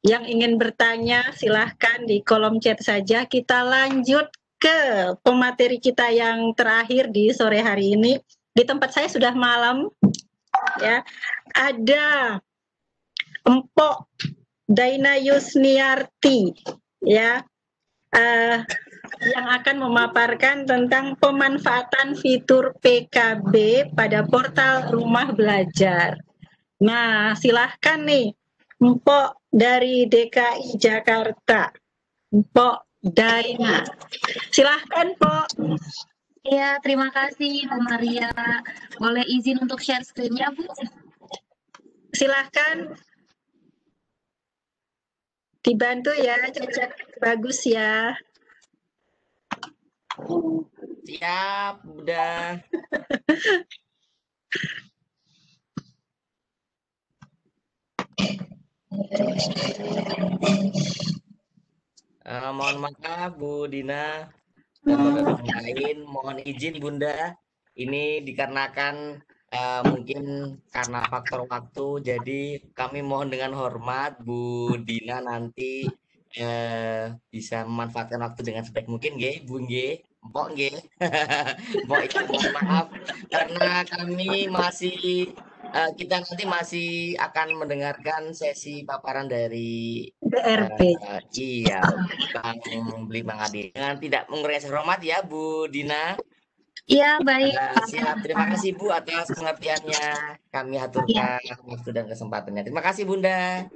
Yang ingin bertanya silahkan di kolom chat saja. Kita lanjut ke pemateri kita yang terakhir di sore hari ini. Di tempat saya sudah malam ya. Ada Empok Daina Yusniarti ya. Yang akan memaparkan tentang pemanfaatan fitur PKB pada portal Rumah Belajar. Nah, silahkan nih, Mpok dari DKI Jakarta, Mpok Daina. Silahkan, Mpok. Iya, terima kasih Bu Maria. Boleh izin untuk share screen-nya, Bu? Silahkan. Dibantu ya, cocok bagus ya. Siap, udah. Mohon maaf Bu Dina dan Bapak yang lain, mohon izin Bunda. Ini dikarenakan mungkin karena faktor waktu, jadi kami mohon dengan hormat Bu Dina nanti bisa memanfaatkan waktu dengan sebaik mungkin, nggih, Bu nggih, Mpok nggih. Mpok itu mohon maaf karena kami masih kita nanti masih akan mendengarkan sesi paparan dari DRB. Iya, Bang Blimang Adi. Dengan tidak mengurangi hormat ya Bu Dina. Iya, baik. Siap, terima kasih Bu atas pengertiannya. Kami aturkan waktu dan kesempatannya. Terima kasih Bunda.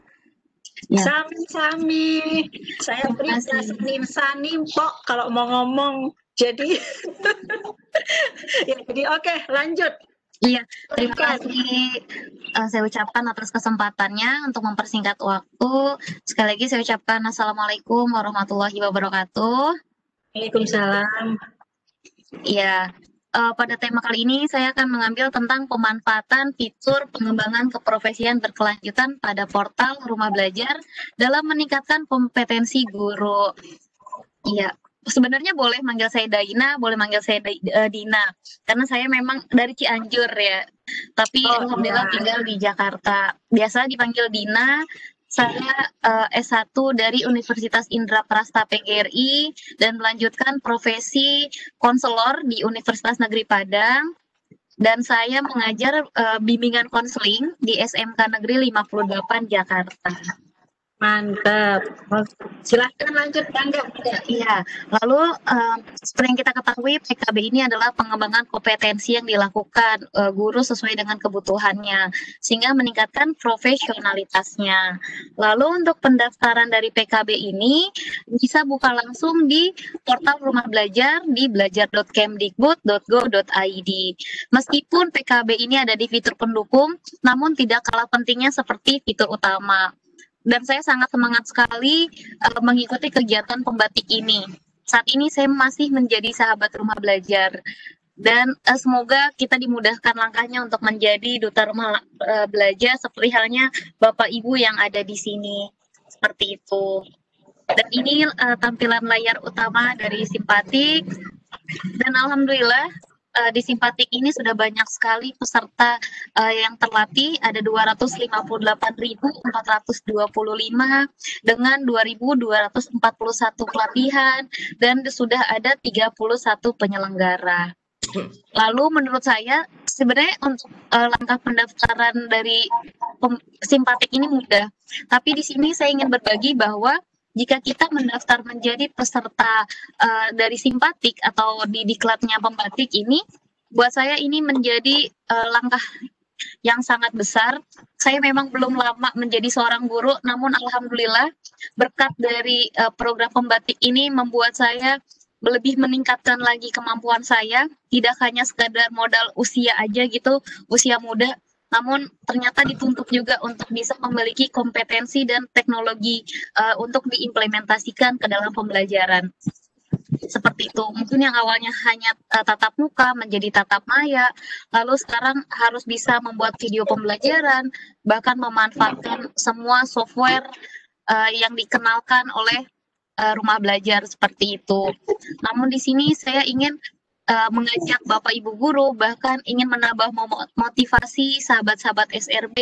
Sami-sami. Saya beri sani Mpok kalau mau ngomong. Jadi, ya, jadi oke, lanjut. Iya, terima kasih saya ucapkan atas kesempatannya untuk mempersingkat waktu. Sekali lagi saya ucapkan Assalamualaikum warahmatullahi wabarakatuh. Waalaikumsalam. Iya, pada tema kali ini saya akan mengambil tentang pemanfaatan fitur pengembangan keprofesian berkelanjutan pada portal Rumah Belajar dalam meningkatkan kompetensi guru. Iya. Sebenarnya boleh manggil saya Daina, boleh manggil saya Dina, karena saya memang dari Cianjur ya, tapi alhamdulillah tinggal di Jakarta. Biasa dipanggil Dina. Saya S1 dari Universitas Indraprasta PGRI dan melanjutkan profesi konselor di Universitas Negeri Padang. Dan saya mengajar bimbingan konseling di SMK Negeri 58 Jakarta. Mantap. Silahkan lanjut, Bangga. Iya, lalu seperti yang kita ketahui PKB ini adalah pengembangan kompetensi yang dilakukan guru sesuai dengan kebutuhannya sehingga meningkatkan profesionalitasnya. Lalu untuk pendaftaran dari PKB ini bisa buka langsung di portal Rumah Belajar di belajar.kemdikbud.go.id. Meskipun PKB ini ada di fitur pendukung, namun tidak kalah pentingnya seperti fitur utama. Dan saya sangat semangat sekali mengikuti kegiatan pembatik ini. Saat ini saya masih menjadi sahabat Rumah Belajar dan semoga kita dimudahkan langkahnya untuk menjadi duta Rumah Belajar seperti halnya Bapak Ibu yang ada di sini. Seperti itu. Dan ini tampilan layar utama dari Simpatik. Dan alhamdulillah di Simpatik ini sudah banyak sekali peserta yang terlatih, ada 258.425 dengan 2.241 pelatihan dan sudah ada 31 penyelenggara. Lalu menurut saya sebenarnya untuk langkah pendaftaran dari Simpatik ini mudah, tapi di sini saya ingin berbagi bahwa jika kita mendaftar menjadi peserta dari Simpatik atau di diklatnya pembatik ini, buat saya ini menjadi langkah yang sangat besar. Saya memang belum lama menjadi seorang guru, namun alhamdulillah berkat dari program pembatik ini membuat saya lebih meningkatkan lagi kemampuan saya, tidak hanya sekadar modal usia aja gitu, usia muda, namun ternyata dituntut juga untuk bisa memiliki kompetensi dan teknologi untuk diimplementasikan ke dalam pembelajaran. Seperti itu, mungkin yang awalnya hanya tatap muka menjadi tatap maya, lalu sekarang harus bisa membuat video pembelajaran, bahkan memanfaatkan semua software yang dikenalkan oleh Rumah Belajar seperti itu. Namun di sini saya ingin mengajak Bapak Ibu guru, bahkan ingin menambah motivasi sahabat-sahabat SRB.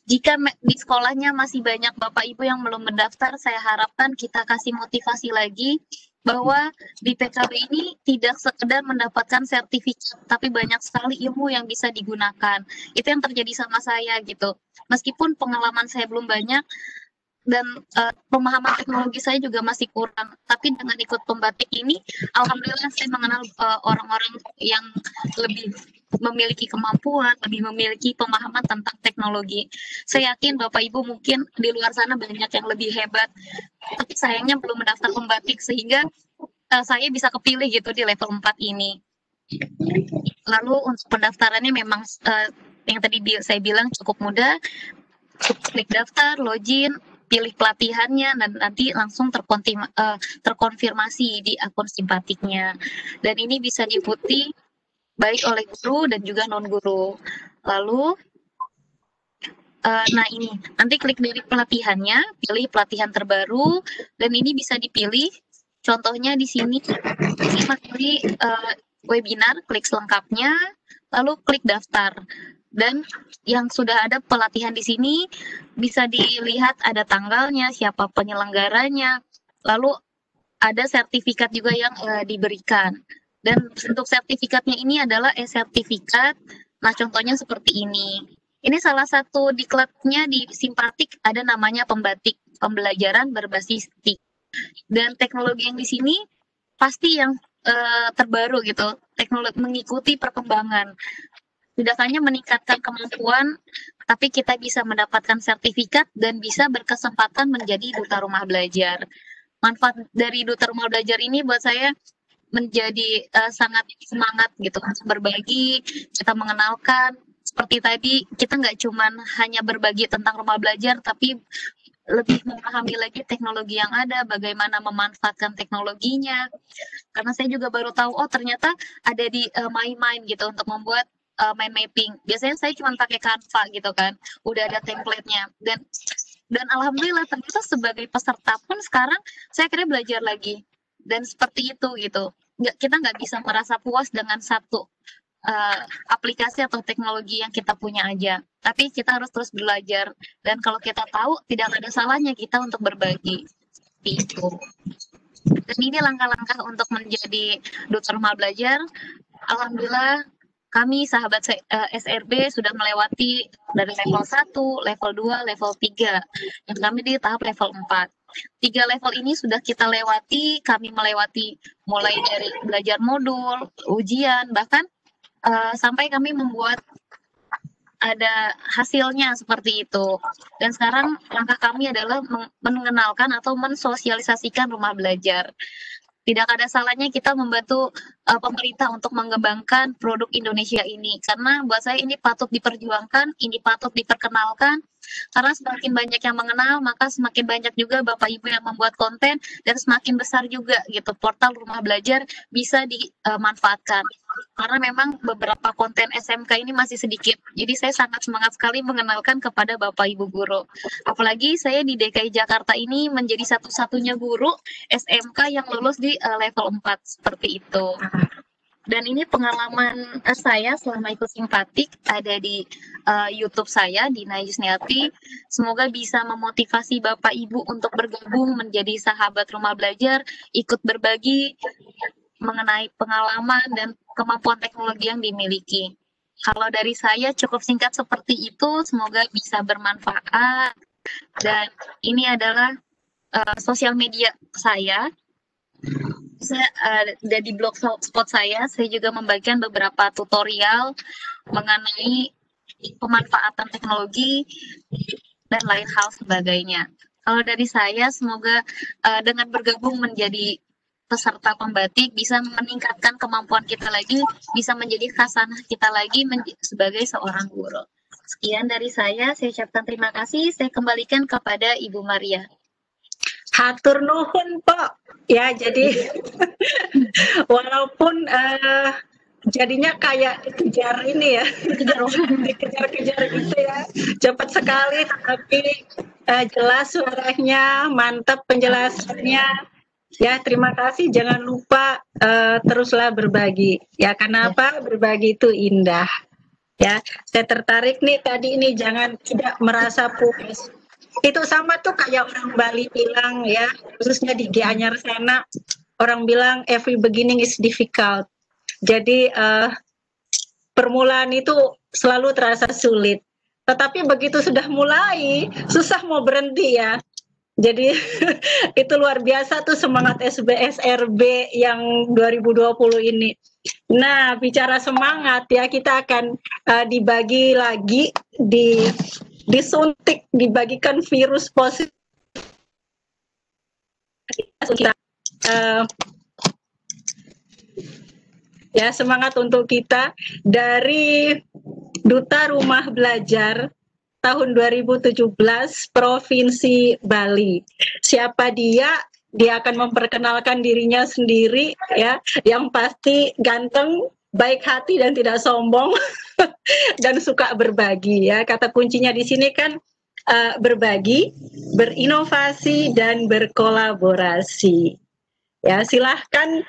Jika di sekolahnya masih banyak Bapak Ibu yang belum mendaftar, saya harapkan kita kasih motivasi lagi bahwa di PKB ini tidak sekedar mendapatkan sertifikat, tapi banyak sekali ilmu yang bisa digunakan. Itu yang terjadi sama saya gitu. Meskipun pengalaman saya belum banyak, dan pemahaman teknologi saya juga masih kurang. Tapi dengan ikut pembatik ini, alhamdulillah saya mengenal orang-orang yang lebih memiliki kemampuan, lebih memiliki pemahaman tentang teknologi. Saya yakin Bapak Ibu mungkin di luar sana banyak yang lebih hebat, tapi sayangnya belum mendaftar pembatik sehingga saya bisa kepilih gitu di level 4 ini. Lalu untuk pendaftarannya memang yang tadi saya bilang cukup mudah, cukup klik daftar, login, pilih pelatihannya, dan nanti langsung terkonfirmasi di akun Simpatiknya. Dan ini bisa diikuti baik oleh guru dan juga non-guru. Lalu, nah ini, nanti klik dari pelatihannya, pilih pelatihan terbaru, dan ini bisa dipilih, contohnya di sini, simak di webinar, klik selengkapnya, lalu klik daftar. Dan yang sudah ada pelatihan di sini bisa dilihat ada tanggalnya, siapa penyelenggaranya, lalu ada sertifikat juga yang diberikan. Dan untuk sertifikatnya ini adalah e-sertifikat. Nah, contohnya seperti ini. Ini salah satu diklatnya di Simpatik, ada namanya pembatik, pembelajaran berbasis TIK. Dan teknologi yang di sini pasti yang terbaru gitu, teknologi mengikuti perkembangan. Tidak hanya meningkatkan kemampuan, tapi kita bisa mendapatkan sertifikat dan bisa berkesempatan menjadi duta Rumah Belajar. Manfaat dari duta Rumah Belajar ini buat saya menjadi sangat semangat gitu, berbagi, kita mengenalkan. Seperti tadi, kita nggak cuma hanya berbagi tentang Rumah Belajar, tapi lebih memahami lagi teknologi yang ada, bagaimana memanfaatkan teknologinya. Karena saya juga baru tahu, oh ternyata ada di MyMind gitu untuk membuat mind mapping. Biasanya saya cuma pakai Canva gitu kan, udah ada template-nya. Dan alhamdulillah ternyata sebagai peserta pun sekarang saya akhirnya belajar lagi. Dan seperti itu gitu. Kita nggak bisa merasa puas dengan satu aplikasi atau teknologi yang kita punya aja. Tapi kita harus terus belajar. Dan kalau kita tahu, tidak ada salahnya kita untuk berbagi. Seperti itu. Dan ini langkah-langkah untuk menjadi duta Rumah Belajar. Alhamdulillah kami sahabat SRB sudah melewati dari level 1, level 2, level 3. Dan kami di tahap level 4. 3 level ini sudah kita lewati, kami melewati mulai dari belajar modul, ujian, bahkan sampai kami membuat ada hasilnya seperti itu. Dan sekarang langkah kami adalah mengenalkan atau mensosialisasikan rumah belajar. Tidak ada salahnya kita membantu pemerintah untuk mengembangkan produk Indonesia ini. Karena buat saya ini patut diperjuangkan, ini patut diperkenalkan. Karena semakin banyak yang mengenal, maka semakin banyak juga Bapak Ibu yang membuat konten, dan semakin besar juga gitu portal rumah belajar bisa dimanfaatkan. Karena memang beberapa konten SMK ini masih sedikit. Jadi saya sangat semangat sekali mengenalkan kepada Bapak Ibu guru. Apalagi saya di DKI Jakarta ini menjadi satu-satunya guru SMK yang lulus di level 4 seperti itu. Dan ini pengalaman saya selama ikut simpatik ada di YouTube saya, Dina Yusniati. Semoga bisa memotivasi Bapak Ibu untuk bergabung menjadi sahabat rumah belajar, ikut berbagi mengenai pengalaman dan kemampuan teknologi yang dimiliki. Kalau dari saya cukup singkat seperti itu, semoga bisa bermanfaat. Dan ini adalah sosial media saya. Saya di blogspot saya juga membagikan beberapa tutorial mengenai pemanfaatan teknologi dan lain hal sebagainya. Kalau dari saya, semoga dengan bergabung menjadi peserta pembatik bisa meningkatkan kemampuan kita lagi, bisa menjadi khasanah kita lagi sebagai seorang guru. Sekian dari saya ucapkan terima kasih. Saya kembalikan kepada Ibu Maria. Hatur nuhun, Pok. Ya, jadi walaupun jadinya kayak dikejar ini ya, dikejar-kejar gitu ya, cepat sekali, tapi jelas suaranya, mantap penjelasannya. Ya, terima kasih. Jangan lupa teruslah berbagi. Ya, karena apa? Berbagi itu indah. Ya, saya tertarik nih tadi ini, jangan tidak merasa puas. Itu sama tuh kayak orang Bali bilang ya, khususnya di Gianyar sana, orang bilang every beginning is difficult. Jadi permulaan itu selalu terasa sulit. Tetapi begitu sudah mulai, susah mau berhenti ya. Jadi itu luar biasa tuh semangat SRB yang 2020 ini. Nah, bicara semangat ya, kita akan dibagi lagi, disuntik, dibagikan virus positif. Ya, semangat untuk kita dari Duta Rumah Belajar tahun 2017 Provinsi Bali. Siapa dia? Dia akan memperkenalkan dirinya sendiri ya, yang pasti ganteng, baik hati dan tidak sombong dan suka berbagi ya. Kata kuncinya di sini kan berbagi, berinovasi dan berkolaborasi. Ya, silahkan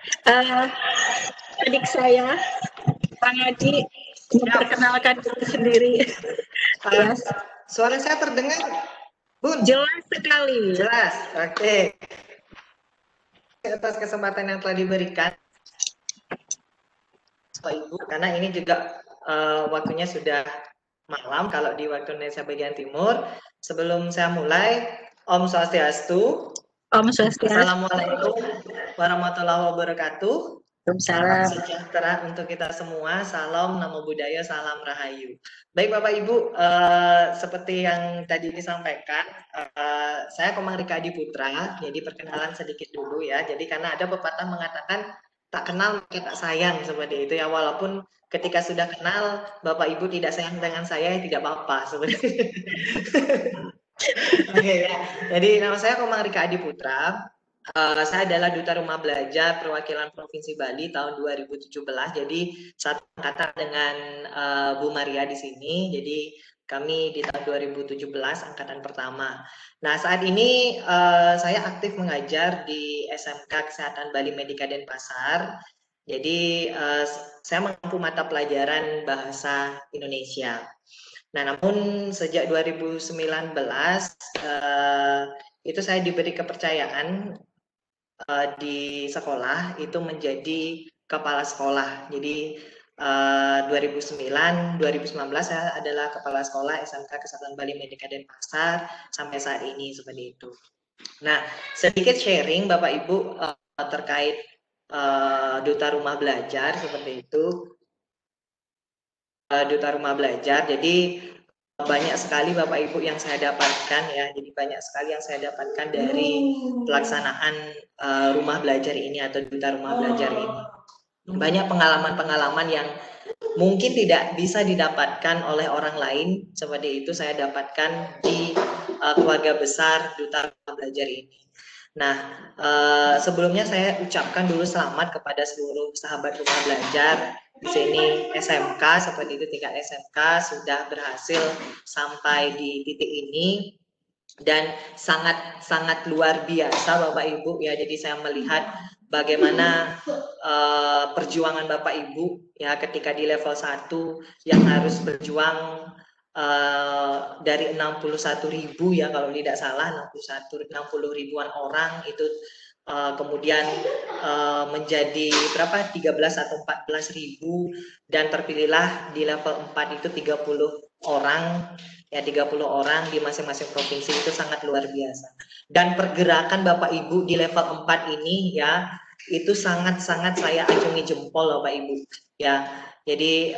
adik saya Bang Adi memperkenalkan diri sendiri. Yes. Suara saya terdengar, Bun? Jelas sekali. Jelas, oke. Atas kesempatan yang telah diberikan Bapak Ibu, karena ini juga waktunya sudah malam kalau di waktu Indonesia bagian timur. Sebelum saya mulai, Om Swastiastu. Om Swastiastu. Assalamualaikum warahmatullahi wabarakatuh. Salam sejahtera untuk kita semua. Salam, namo buddhaya, salam rahayu. Baik Bapak Ibu, seperti yang tadi disampaikan, saya Komang Rika Adi Putra. Jadi perkenalan sedikit dulu ya. Jadi karena ada pepatah mengatakan tak kenal maka tak sayang, seperti itu ya. Walaupun ketika sudah kenal Bapak Ibu tidak sayang dengan saya, tidak apa-apa sebenarnya. Oke ya. Jadi nama saya Komang Rika Adi Putra. Saya adalah Duta Rumah Belajar Perwakilan Provinsi Bali tahun 2017. Jadi satu angkatan dengan Bu Maria di sini. Jadi kami di tahun 2017 angkatan pertama. Nah, saat ini saya aktif mengajar di SMK Kesehatan Bali Medika Denpasar. Jadi saya mengampu mata pelajaran bahasa Indonesia. Nah, namun sejak 2019 itu saya diberi kepercayaan di sekolah itu menjadi kepala sekolah. Jadi 2009, 2019 saya adalah Kepala Sekolah SMK Kesatuan Bali Merdeka Denpasar sampai saat ini seperti itu. Nah, sedikit sharing Bapak Ibu terkait Duta Rumah Belajar seperti itu. Duta Rumah Belajar, jadi banyak sekali Bapak Ibu yang saya dapatkan ya, jadi banyak sekali yang saya dapatkan dari pelaksanaan rumah belajar ini atau Duta Rumah Belajar ini. Banyak pengalaman-pengalaman yang mungkin tidak bisa didapatkan oleh orang lain, seperti itu saya dapatkan di keluarga besar Duta Rumah Belajar ini. Nah, sebelumnya saya ucapkan dulu selamat kepada seluruh sahabat rumah belajar di sini SMK, seperti itu tingkat SMK sudah berhasil sampai di titik ini dan sangat luar biasa Bapak Ibu ya. Jadi saya melihat bagaimana perjuangan Bapak Ibu ya ketika di level 1 yang harus berjuang dari 61.000 ya kalau tidak salah 60 ribuan orang itu kemudian menjadi berapa 13 atau 14.000 dan terpilihlah di level 4 itu 30 orang ya 30 orang di masing-masing provinsi itu sangat luar biasa. Dan pergerakan Bapak Ibu di level 4 ini ya itu sangat-sangat saya acungi jempol Bapak Ibu ya. Jadi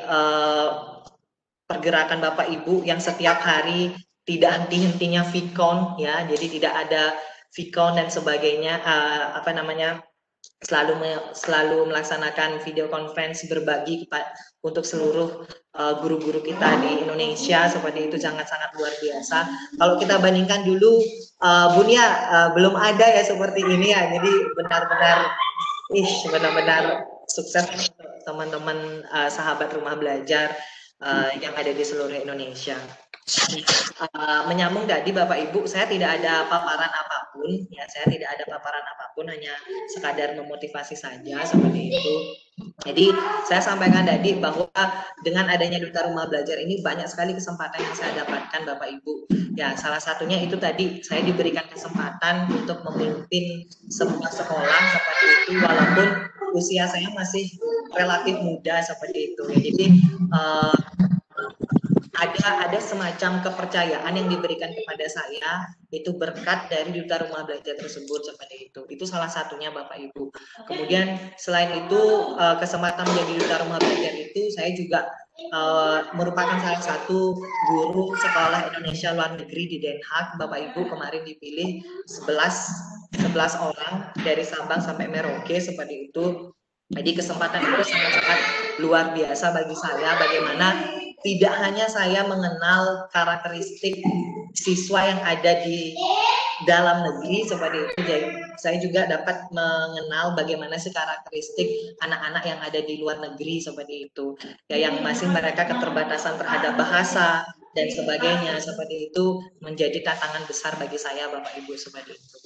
pergerakan Bapak Ibu yang setiap hari tidak henti-hentinya Vicon ya, jadi tidak ada Vicon dan sebagainya selalu melaksanakan video conference berbagi untuk seluruh guru-guru kita di Indonesia seperti itu sangat-sangat luar biasa. Kalau kita bandingkan dulu Bunia belum ada ya seperti ini ya, jadi benar-benar sukses teman-teman sahabat rumah belajar yang ada di seluruh Indonesia. Menyambung tadi Bapak Ibu, saya tidak ada paparan apapun ya, saya tidak ada paparan apapun, hanya sekadar memotivasi saja seperti itu. Jadi saya sampaikan tadi bahwa dengan adanya Duta Rumah Belajar ini banyak sekali kesempatan yang saya dapatkan Bapak Ibu. Ya, salah satunya itu tadi saya diberikan kesempatan untuk memimpin sebuah sekolah seperti itu walaupun usia saya masih relatif muda seperti itu. Jadi ada semacam kepercayaan yang diberikan kepada saya itu berkat dari Duta Rumah Belajar tersebut seperti itu. Itu salah satunya Bapak Ibu. Kemudian selain itu kesempatan menjadi Duta Rumah Belajar itu saya juga merupakan salah satu guru sekolah Indonesia luar negeri di Den Haag. Bapak Ibu kemarin dipilih 11 orang dari Sabang sampai Merauke seperti itu. Jadi kesempatan itu sangat-sangat luar biasa bagi saya, bagaimana tidak hanya saya mengenal karakteristik siswa yang ada di dalam negeri seperti itu, saya juga dapat mengenal bagaimana sih karakteristik anak-anak yang ada di luar negeri seperti itu, ya, yang masih mereka keterbatasan terhadap bahasa dan sebagainya seperti itu menjadi tantangan besar bagi saya Bapak Ibu seperti itu.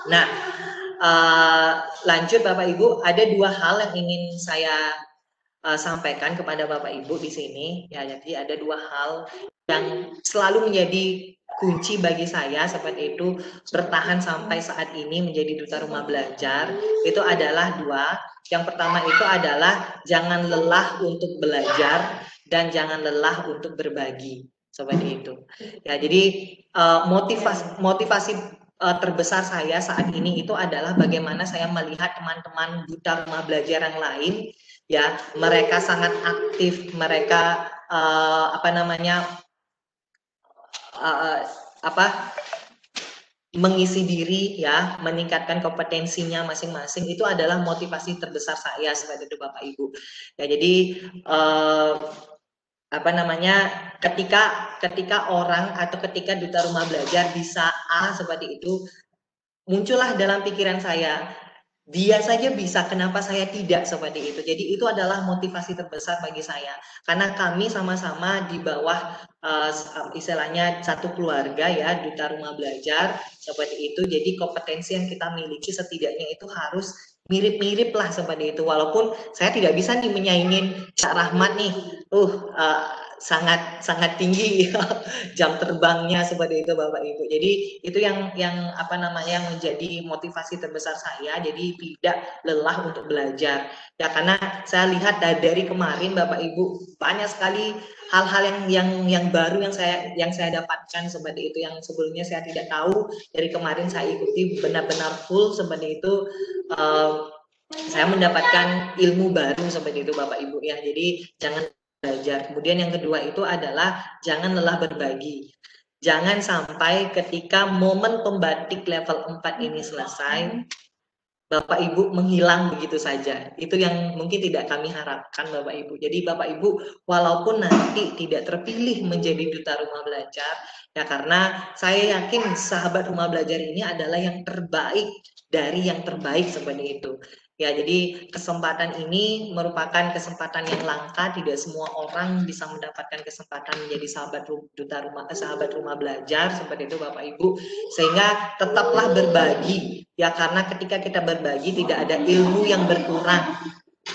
Nah, lanjut Bapak Ibu, ada dua hal yang ingin saya sampaikan kepada Bapak Ibu di sini ya. Jadi ada dua hal yang selalu menjadi kunci bagi saya seperti itu bertahan sampai saat ini menjadi Duta Rumah Belajar. Itu adalah dua. Yang pertama itu adalah jangan lelah untuk belajar dan jangan lelah untuk berbagi seperti itu ya. Jadi motivasi terbesar saya saat ini itu adalah bagaimana saya melihat teman-teman Duta Rumah Belajar yang lain ya, mereka sangat aktif, mereka mengisi diri ya, meningkatkan kompetensinya masing-masing. Itu adalah motivasi terbesar saya sebagai itu Bapak Ibu ya. Jadi ketika orang atau ketika Duta Rumah Belajar bisa A seperti itu, muncullah dalam pikiran saya, dia saja bisa, kenapa saya tidak seperti itu. Jadi itu adalah motivasi terbesar bagi saya, karena kami sama-sama di bawah istilahnya satu keluarga ya, Duta Rumah Belajar seperti itu. Jadi kompetensi yang kita miliki setidaknya itu harus mirip-mirip lah seperti itu. Walaupun saya tidak bisa nih menyaingin Kak Rahmat nih, sangat tinggi jam terbangnya seperti itu Bapak Ibu. Jadi itu yang menjadi motivasi terbesar saya. Jadi tidak lelah untuk belajar. Ya karena saya lihat dari kemarin Bapak Ibu banyak sekali hal-hal yang baru yang saya dapatkan seperti itu, yang sebelumnya saya tidak tahu. Dari kemarin saya ikuti benar-benar full seperti itu. Saya mendapatkan ilmu baru seperti itu Bapak Ibu ya. Jadi jangan belajar. Kemudian yang kedua itu adalah jangan lelah berbagi. Jangan sampai ketika momen pembatik level 4 ini selesai, Bapak Ibu menghilang begitu saja. Itu yang mungkin tidak kami harapkan Bapak Ibu. Jadi Bapak Ibu walaupun nanti tidak terpilih menjadi duta rumah belajar, ya karena saya yakin sahabat rumah belajar ini adalah yang terbaik dari yang terbaik seperti itu. Ya, jadi kesempatan ini merupakan kesempatan yang langka. Tidak semua orang bisa mendapatkan kesempatan menjadi sahabat rumah belajar seperti itu Bapak Ibu. Sehingga tetaplah berbagi. Ya, karena ketika kita berbagi tidak ada ilmu yang berkurang.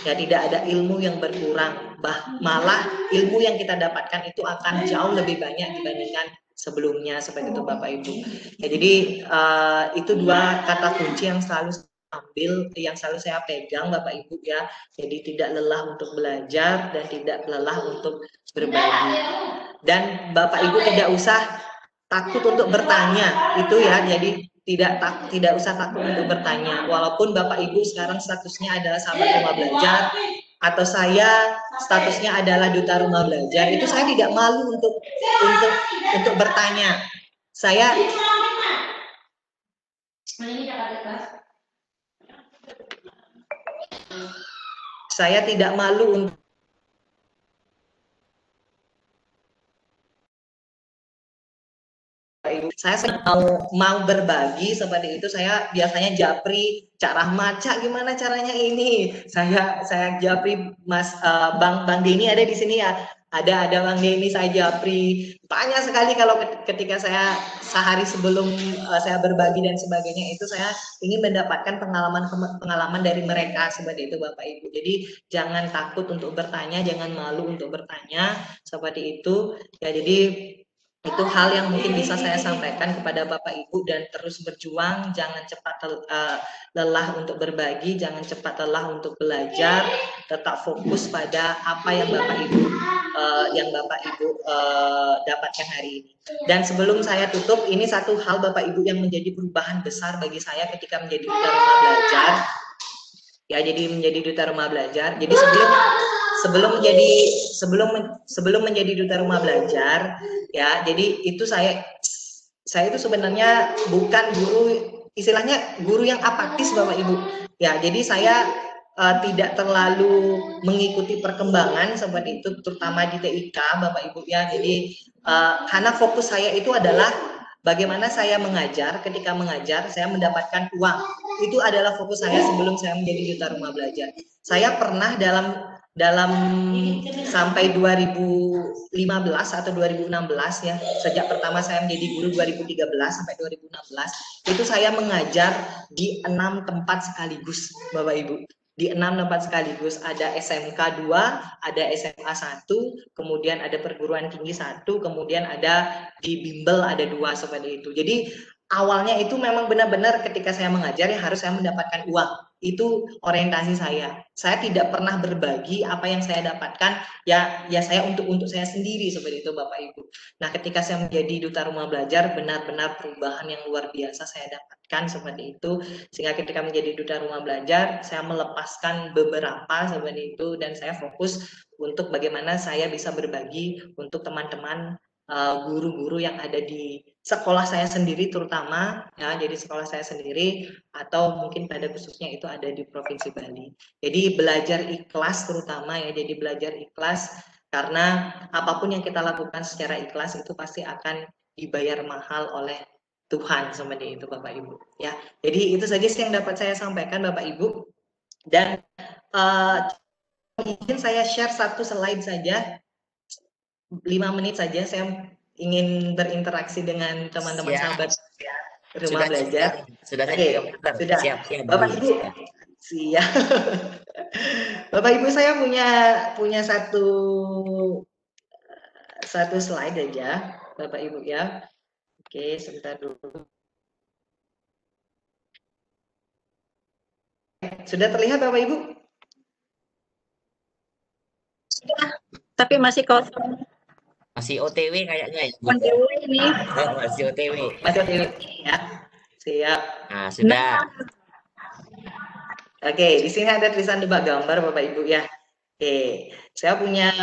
Ya, tidak ada ilmu yang berkurang. Malah ilmu yang kita dapatkan itu akan jauh lebih banyak dibandingkan sebelumnya seperti itu Bapak Ibu. Ya, jadi itu dua kata kunci yang selalu saya pegang Bapak Ibu ya. Jadi tidak lelah untuk belajar dan tidak lelah untuk berbagi. Dan Bapak Ibu tidak usah takut untuk bertanya itu ya. Jadi tidak usah takut untuk bertanya. Walaupun Bapak Ibu sekarang statusnya adalah sahabat rumah belajar atau saya statusnya adalah duta rumah belajar, itu saya tidak malu untuk bertanya. Saya tidak malu untuk saya mau berbagi seperti itu. Saya biasanya japri Cak Rahmat, Cak gimana caranya ini? Saya japri Mas Bang Denny ada di sini ya. Ada Bang Denny, saya japri. Banyak sekali kalau ketika saya sehari sebelum saya berbagi dan sebagainya itu saya ingin mendapatkan pengalaman dari mereka seperti itu Bapak Ibu. Jadi jangan takut untuk bertanya, jangan malu untuk bertanya seperti itu. Ya jadi itu hal yang mungkin bisa saya sampaikan kepada Bapak Ibu, dan terus berjuang, jangan cepat lelah untuk berbagi, jangan cepat lelah untuk belajar, tetap fokus pada apa yang Bapak Ibu dapatkan hari ini. Dan sebelum saya tutup, ini satu hal Bapak Ibu yang menjadi perubahan besar bagi saya ketika menjadi duta rumah belajar. Ya, jadi menjadi duta rumah belajar. Jadi sebelum menjadi duta rumah belajar, ya, jadi itu saya itu sebenarnya bukan guru, istilahnya guru yang apatis Bapak Ibu. Ya, jadi saya tidak terlalu mengikuti perkembangan seperti itu, terutama di TIK Bapak Ibu ya. Jadi karena fokus saya itu adalah bagaimana saya mengajar. Ketika mengajar saya mendapatkan uang. Itu adalah fokus saya sebelum saya menjadi duta rumah belajar. Saya pernah dalam sampai 2015 atau 2016 ya, sejak pertama saya menjadi guru 2013 sampai 2016, itu saya mengajar di 6 tempat sekaligus Bapak Ibu. Di 6 tempat sekaligus, ada SMK 2, ada SMA 1, kemudian ada perguruan tinggi 1, kemudian ada di bimbel ada 2 seperti itu. Jadi awalnya itu memang benar-benar ketika saya mengajar ya harus saya mendapatkan uang. Itu orientasi saya. Saya tidak pernah berbagi apa yang saya dapatkan ya saya untuk saya sendiri seperti itu Bapak Ibu. Nah, ketika saya menjadi duta rumah belajar, benar-benar perubahan yang luar biasa saya dapatkan seperti itu. Sehingga ketika menjadi duta rumah belajar, saya melepaskan beberapa seperti itu, dan saya fokus untuk bagaimana saya bisa berbagi untuk teman-teman guru-guru yang ada di sekolah saya sendiri, terutama ya, jadi sekolah saya sendiri atau mungkin pada khususnya itu ada di Provinsi Bali. Jadi belajar ikhlas terutama ya, jadi belajar ikhlas, karena apapun yang kita lakukan secara ikhlas itu pasti akan dibayar mahal oleh Tuhan seperti itu Bapak Ibu ya. Jadi itu saja sih yang dapat saya sampaikan Bapak Ibu, dan mungkin saya share satu slide saja. 5 menit saja, saya ingin berinteraksi dengan teman-teman sahabat rumah belajar. Sudah. Siap. Bapak Ibu, siap. Bapak Ibu, saya punya satu satu slide aja, Bapak Ibu ya. Oke, sebentar dulu. Sudah terlihat Bapak Ibu? Sudah, tapi masih kosong. Masih OTW kayaknya ya. OTW ini. Masih OTW. Masih OTW ya. Siap. Nah, sudah. Oke, di sini ada tulisan tebak gambar Bapak Ibu ya. Oke, saya punya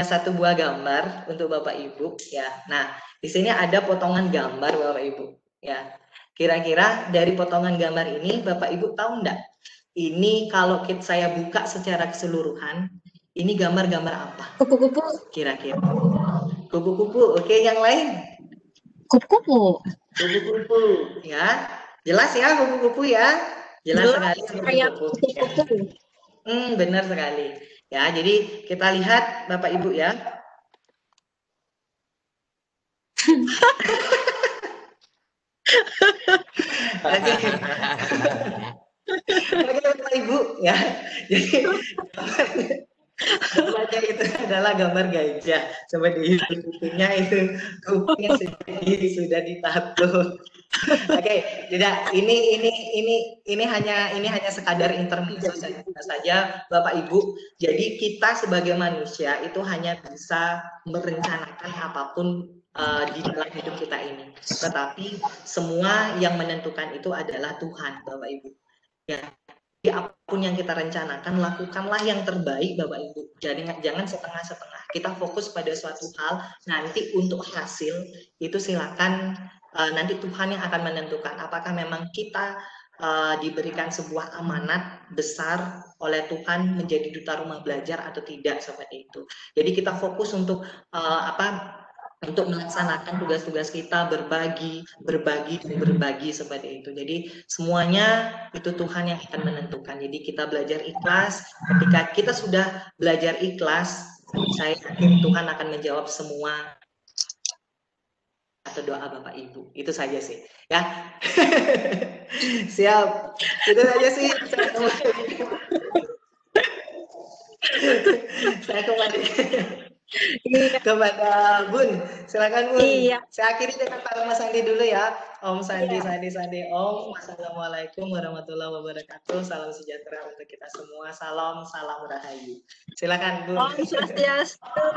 satu buah gambar untuk Bapak Ibu ya. Nah, di sini ada potongan gambar Bapak Ibu ya. Kira-kira dari potongan gambar ini Bapak Ibu tahu enggak? Ini kalau saya buka secara keseluruhan, ini gambar-gambar apa? Kupu-kupu. Kira-kira. Kupu-kupu. Oke, yang lain? Kupu-kupu. Kupu-kupu ya. Jelas ya kupu-kupu ya? Jelas sekali kupu-kupu. Benar sekali. Ya, jadi kita lihat Bapak Ibu ya. Oke. Oke Bapak Ibu ya. Jadi gambarnya itu adalah gambar gajah. Coba di kupingnya itu kupingnya sudah ditato. Oke, tidak. Ini hanya sekadar intermezzo saja, Bapak Ibu. Jadi kita sebagai manusia itu hanya bisa merencanakan apapun di dalam hidup kita ini. Tetapi semua yang menentukan itu adalah Tuhan, Bapak Ibu. Ya, jadi apapun yang kita rencanakan, lakukanlah yang terbaik, Bapak Ibu. Jadi jangan setengah-setengah. Kita fokus pada suatu hal. Nanti untuk hasil itu silakan nanti Tuhan yang akan menentukan. Apakah memang kita diberikan sebuah amanat besar oleh Tuhan menjadi duta rumah belajar atau tidak, seperti itu. Jadi kita fokus untuk untuk melaksanakan tugas-tugas kita, berbagi seperti itu. Jadi semuanya itu Tuhan yang akan menentukan. Jadi kita belajar ikhlas. Ketika kita sudah belajar ikhlas, saya yakin Tuhan akan menjawab semua atau doa Bapak Ibu. Itu saja sih, ya. Siap. Itu saja sih. Saya kembali kepada Bun, silakan Bun. Iya. Saya akhiri dengan Pak Mas Sandi dulu ya. Om Sandi, Sandi. Om. Wassalamualaikum warahmatullahi wabarakatuh. Salam sejahtera untuk kita semua. Salam rahayu. Silakan Bun. Om Swastiastu.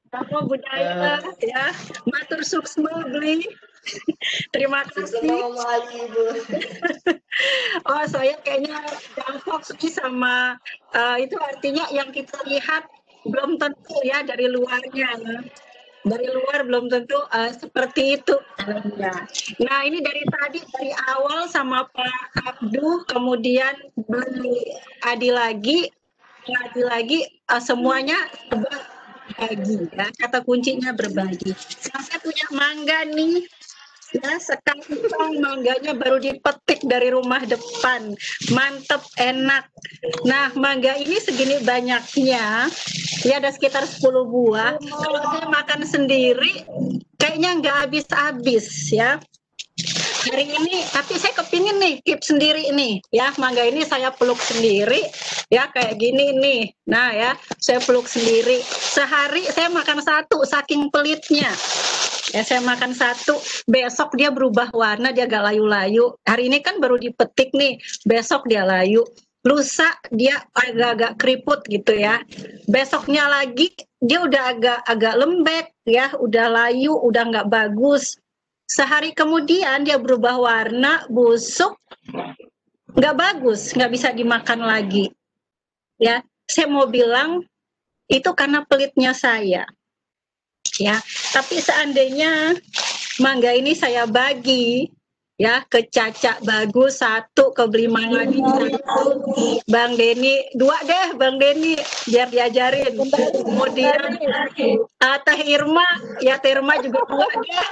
Namo Buddhaya ya. Matur suksma beli. Terima kasih. Oh, saya kayaknya fokus sama itu artinya yang kita lihat belum tentu ya dari luarnya. Dari luar belum tentu seperti itu. Nah, ini dari awal sama Pak Abduh, kemudian Adi lagi, semuanya berbagi ya. Kata kuncinya berbagi. Nah, saya punya mangga nih. Ya, sekarang mangganya baru dipetik dari rumah depan. Mantep, enak. Nah, mangga ini segini banyaknya. Ya, ada sekitar 10 buah. Kalau saya makan sendiri, kayaknya nggak habis-habis ya. Hari ini, tapi saya kepingin nih, keep sendiri nih. Ya, mangga ini saya peluk sendiri. Ya, kayak gini nih. Nah ya, saya peluk sendiri. Sehari saya makan satu, saking pelitnya. Ya, saya makan satu, besok dia berubah warna, dia agak layu-layu. Hari ini kan baru dipetik nih, besok dia layu. Lusa dia agak-agak keriput gitu ya. Besoknya lagi dia udah agak lembek ya, udah layu, udah nggak bagus. Sehari kemudian dia berubah warna, busuk, nggak bagus, nggak bisa dimakan lagi. Ya, saya mau bilang itu karena pelitnya saya. Ya, tapi seandainya mangga ini saya bagi ya ke Caca bagus satu, ke Beli Mangadi satu, Bang Denny 2 deh, Bang Denny biar diajarin. Kemudian Teh Irma, ya Teh Irma juga 2 deh.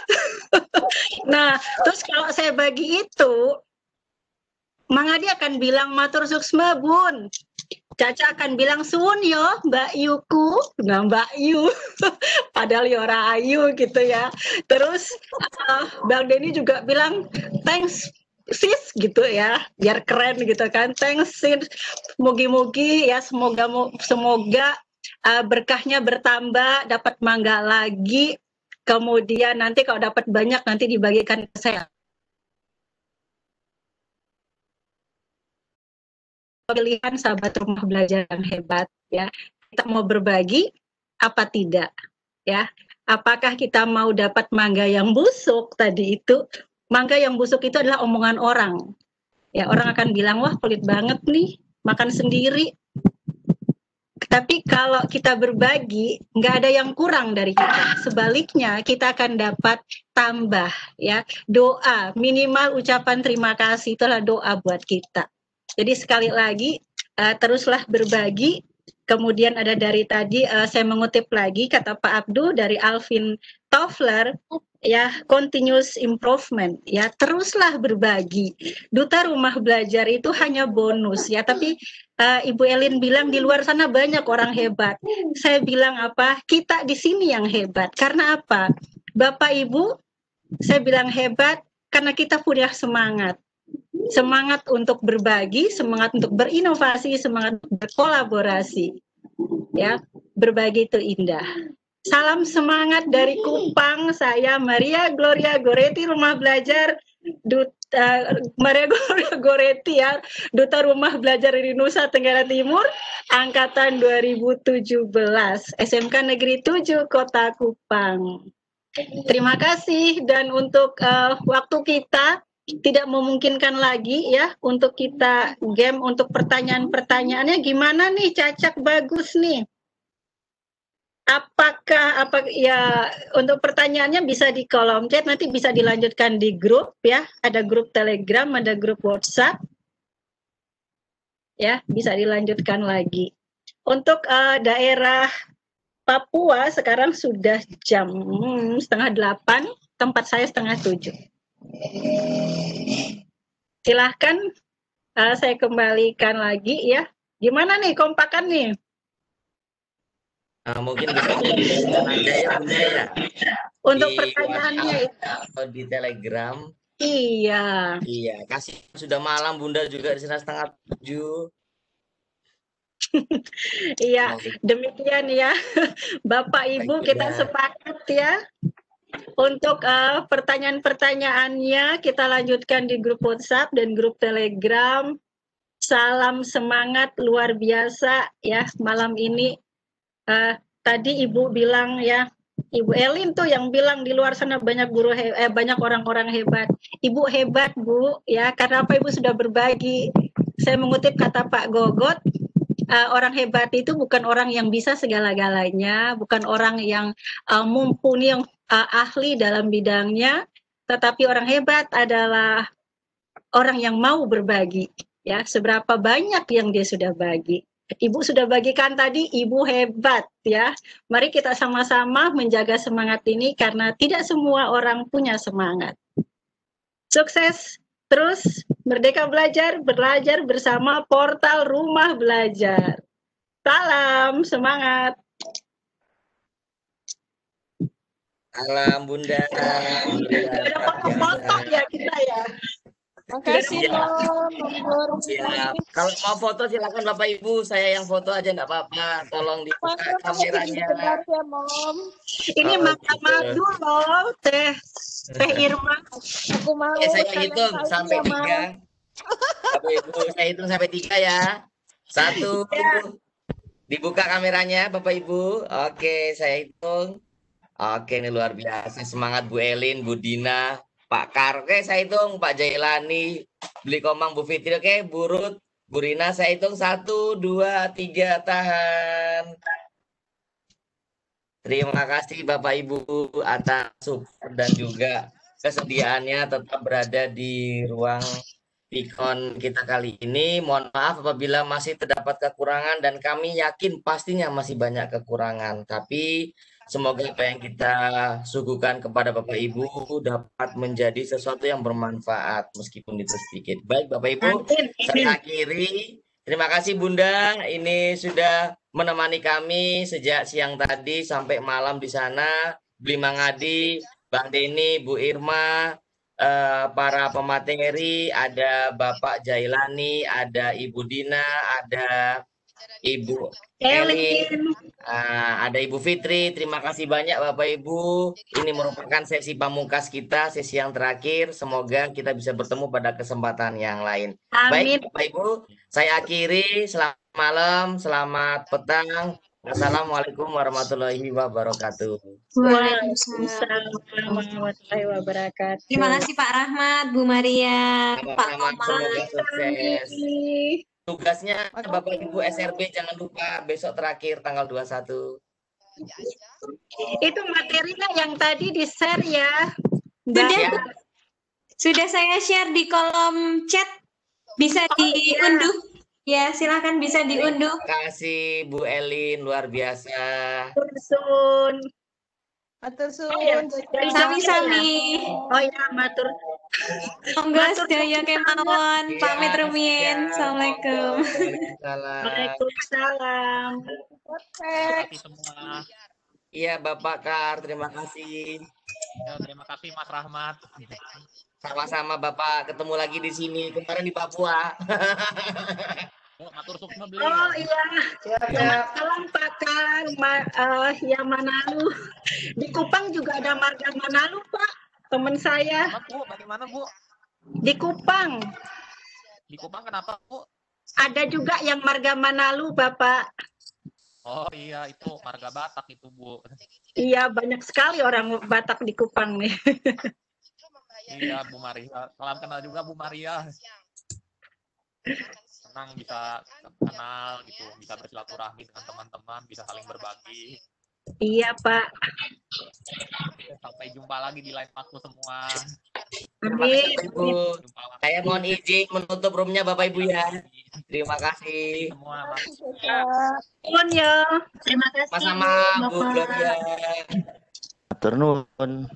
Nah, terus kalau saya bagi itu, Mangadi akan bilang matur suksma Bun. Caca akan bilang suwun yo Mbak Yuku, nah Mbak Yu, padahal Yora Ayu gitu ya. Terus Bang Denny juga bilang thanks sis gitu ya, biar keren gitu kan. Thanks sis, mugi-mugi ya semoga berkahnya bertambah, dapat mangga lagi, kemudian nanti kalau dapat banyak nanti dibagikan ke saya. Pilihan sahabat rumah belajar yang hebat ya. Kita mau berbagi apa tidak ya? Apakah kita mau dapat mangga yang busuk tadi itu? Mangga yang busuk itu adalah omongan orang. Ya, orang akan bilang, wah pelit banget nih, makan sendiri. Tapi kalau kita berbagi, nggak ada yang kurang dari kita. Sebaliknya, kita akan dapat tambah ya. Doa, minimal ucapan terima kasih itulah doa buat kita. Jadi sekali lagi, teruslah berbagi. Kemudian ada dari tadi, saya mengutip lagi kata Pak Abdu dari Alvin Toffler, ya, continuous improvement, ya, teruslah berbagi. Duta Rumah Belajar itu hanya bonus, ya, tapi Ibu Elin bilang di luar sana banyak orang hebat. Saya bilang apa? Kita di sini yang hebat. Karena apa? Bapak Ibu, saya bilang hebat karena kita punya semangat. Semangat untuk berbagi, semangat untuk berinovasi, semangat untuk berkolaborasi. Ya, berbagi itu indah. Salam semangat dari Kupang, saya Maria Gloria Goretti, Rumah Belajar Maria Gloria Goretti ya, Duta Rumah Belajar di Nusa Tenggara Timur, angkatan 2017, SMK Negeri 7 Kota Kupang. Terima kasih, dan untuk waktu kita tidak memungkinkan lagi ya untuk kita game untuk pertanyaan-pertanyaannya. Gimana nih Cacak, bagus nih. Apakah ya untuk pertanyaannya bisa di kolom chat, nanti bisa dilanjutkan di grup ya, ada grup Telegram, ada grup WhatsApp ya, bisa dilanjutkan lagi. Untuk daerah Papua sekarang sudah jam 7:30, tempat saya 7:30. Silahkan, saya kembalikan lagi ya. Gimana nih kompakan nih? Mungkin bisa dijelaskan aja ya Bunda ya. Untuk di pertanyaannya atau di Telegram. Iya. Iya, kasih sudah malam Bunda juga di sana 6:30. Iya, demikian ya. Bapak Ibu, kita sepakat ya. Untuk pertanyaan-pertanyaannya kita lanjutkan di grup WhatsApp dan grup Telegram. Salam semangat luar biasa ya malam ini. Tadi Ibu bilang ya, Ibu Elin tuh yang bilang di luar sana banyak banyak orang-orang hebat. Ibu hebat Bu ya, karena apa? Ibu sudah berbagi. Saya mengutip kata Pak Gogot, orang hebat itu bukan orang yang bisa segala-galanya, bukan orang yang mumpuni, yang ahli dalam bidangnya, tetapi orang hebat adalah orang yang mau berbagi. Ya, seberapa banyak yang dia sudah bagi. Ibu sudah bagikan tadi, Ibu hebat ya. Mari kita sama-sama menjaga semangat ini karena tidak semua orang punya semangat. Sukses terus, Merdeka Belajar, belajar bersama Portal Rumah Belajar. Salam semangat. Salam Bunda. Ada foto-foto ya kita ya. Makasih Mom. Siap. Kalau mau foto silakan Bapak Ibu, saya yang foto aja enggak apa-apa. Tolong dibuka kameranya. Ya, Mom. Ini makan madu loh, Teh Irma. Aku mau. Saya hitung sampai 3. Bapak Ibu, saya hitung sampai 3 ya. 1. Dibuka kameranya Bapak Ibu. Oke, saya hitung. Oke, ini luar biasa. Semangat Bu Elin, Bu Dina, Pak Kar, oke saya hitung, Pak Jailani, Beli Komang, Bu Fitri, oke, Bu Ruth, Bu Rina, saya hitung 1, 2, 3, tahan. Terima kasih Bapak Ibu atas support dan juga kesediaannya tetap berada di ruang Pikon kita kali ini. Mohon maaf apabila masih terdapat kekurangan dan kami yakin pastinya masih banyak kekurangan, tapi semoga apa yang kita suguhkan kepada Bapak Ibu dapat menjadi sesuatu yang bermanfaat meskipun itu sedikit. Baik Bapak Ibu, saya akhiri. Terima kasih Bunda, ini sudah menemani kami sejak siang tadi sampai malam di sana. Bli Mangadi, Bang Denny, Bu Irma, para pemateri, ada Bapak Jailani, ada Ibu Dina, ada Ibu Eli, Elin. ada Ibu Fitri. Terima kasih banyak Bapak Ibu. Ini merupakan sesi pamungkas kita, sesi yang terakhir. Semoga kita bisa bertemu pada kesempatan yang lain. Amin. Baik Bapak Ibu, saya akhiri. Selamat malam, selamat petang. Assalamualaikum warahmatullahi wabarakatuh. Waalaikumsalam warahmatullahi wabarakatuh. Terima kasih Pak Rahmat, Bu Maria, Pak Sama-sama, Komar. semoga sukses. Tugasnya Bapak Ibu SRB jangan lupa besok terakhir tanggal 21. Itu materinya yang tadi di-share ya. Sudah saya share di kolom chat. Bisa diunduh. Ya, silakan bisa diunduh. Terima kasih Bu Elin, luar biasa. Sun. Matur suwun. Sami-sami. Oh ya, matur. Monggo sedaya kemawon. Pamit rumiyin. Assalamualaikum. Waalaikumsalam. Semua. Iya Bapak Kar, terima kasih. Ya, terima kasih Mas Rahmat. Sama-sama Bapak, ketemu lagi di sini. Kemarin di Papua. Matur suksma beli. Oh iya. Selamat malam Pak Kar. Ya Manalu. Di Kupang juga ada marga Manalu Pak. Teman saya. Bu, bagaimana Bu? Di Kupang. Di Kupang kenapa Bu? Ada juga yang marga Manalu Bapak. Oh iya, itu marga Batak itu Bu. Iya, banyak sekali orang Batak di Kupang nih. Iya Bu Maria. Salam kenal juga Bu Maria. Senang bisa kenal gitu, bisa bersilaturahmi dengan teman-teman, bisa saling berbagi. Iya Pak. Sampai jumpa lagi di lain waktu semua. Terima kasih Ibu. Saya mohon izin menutup roomnya Bapak Ibu ya. Terima kasih. Mohon ya. Terima kasih. Sama-sama Bu Gloria. Matur nuwun.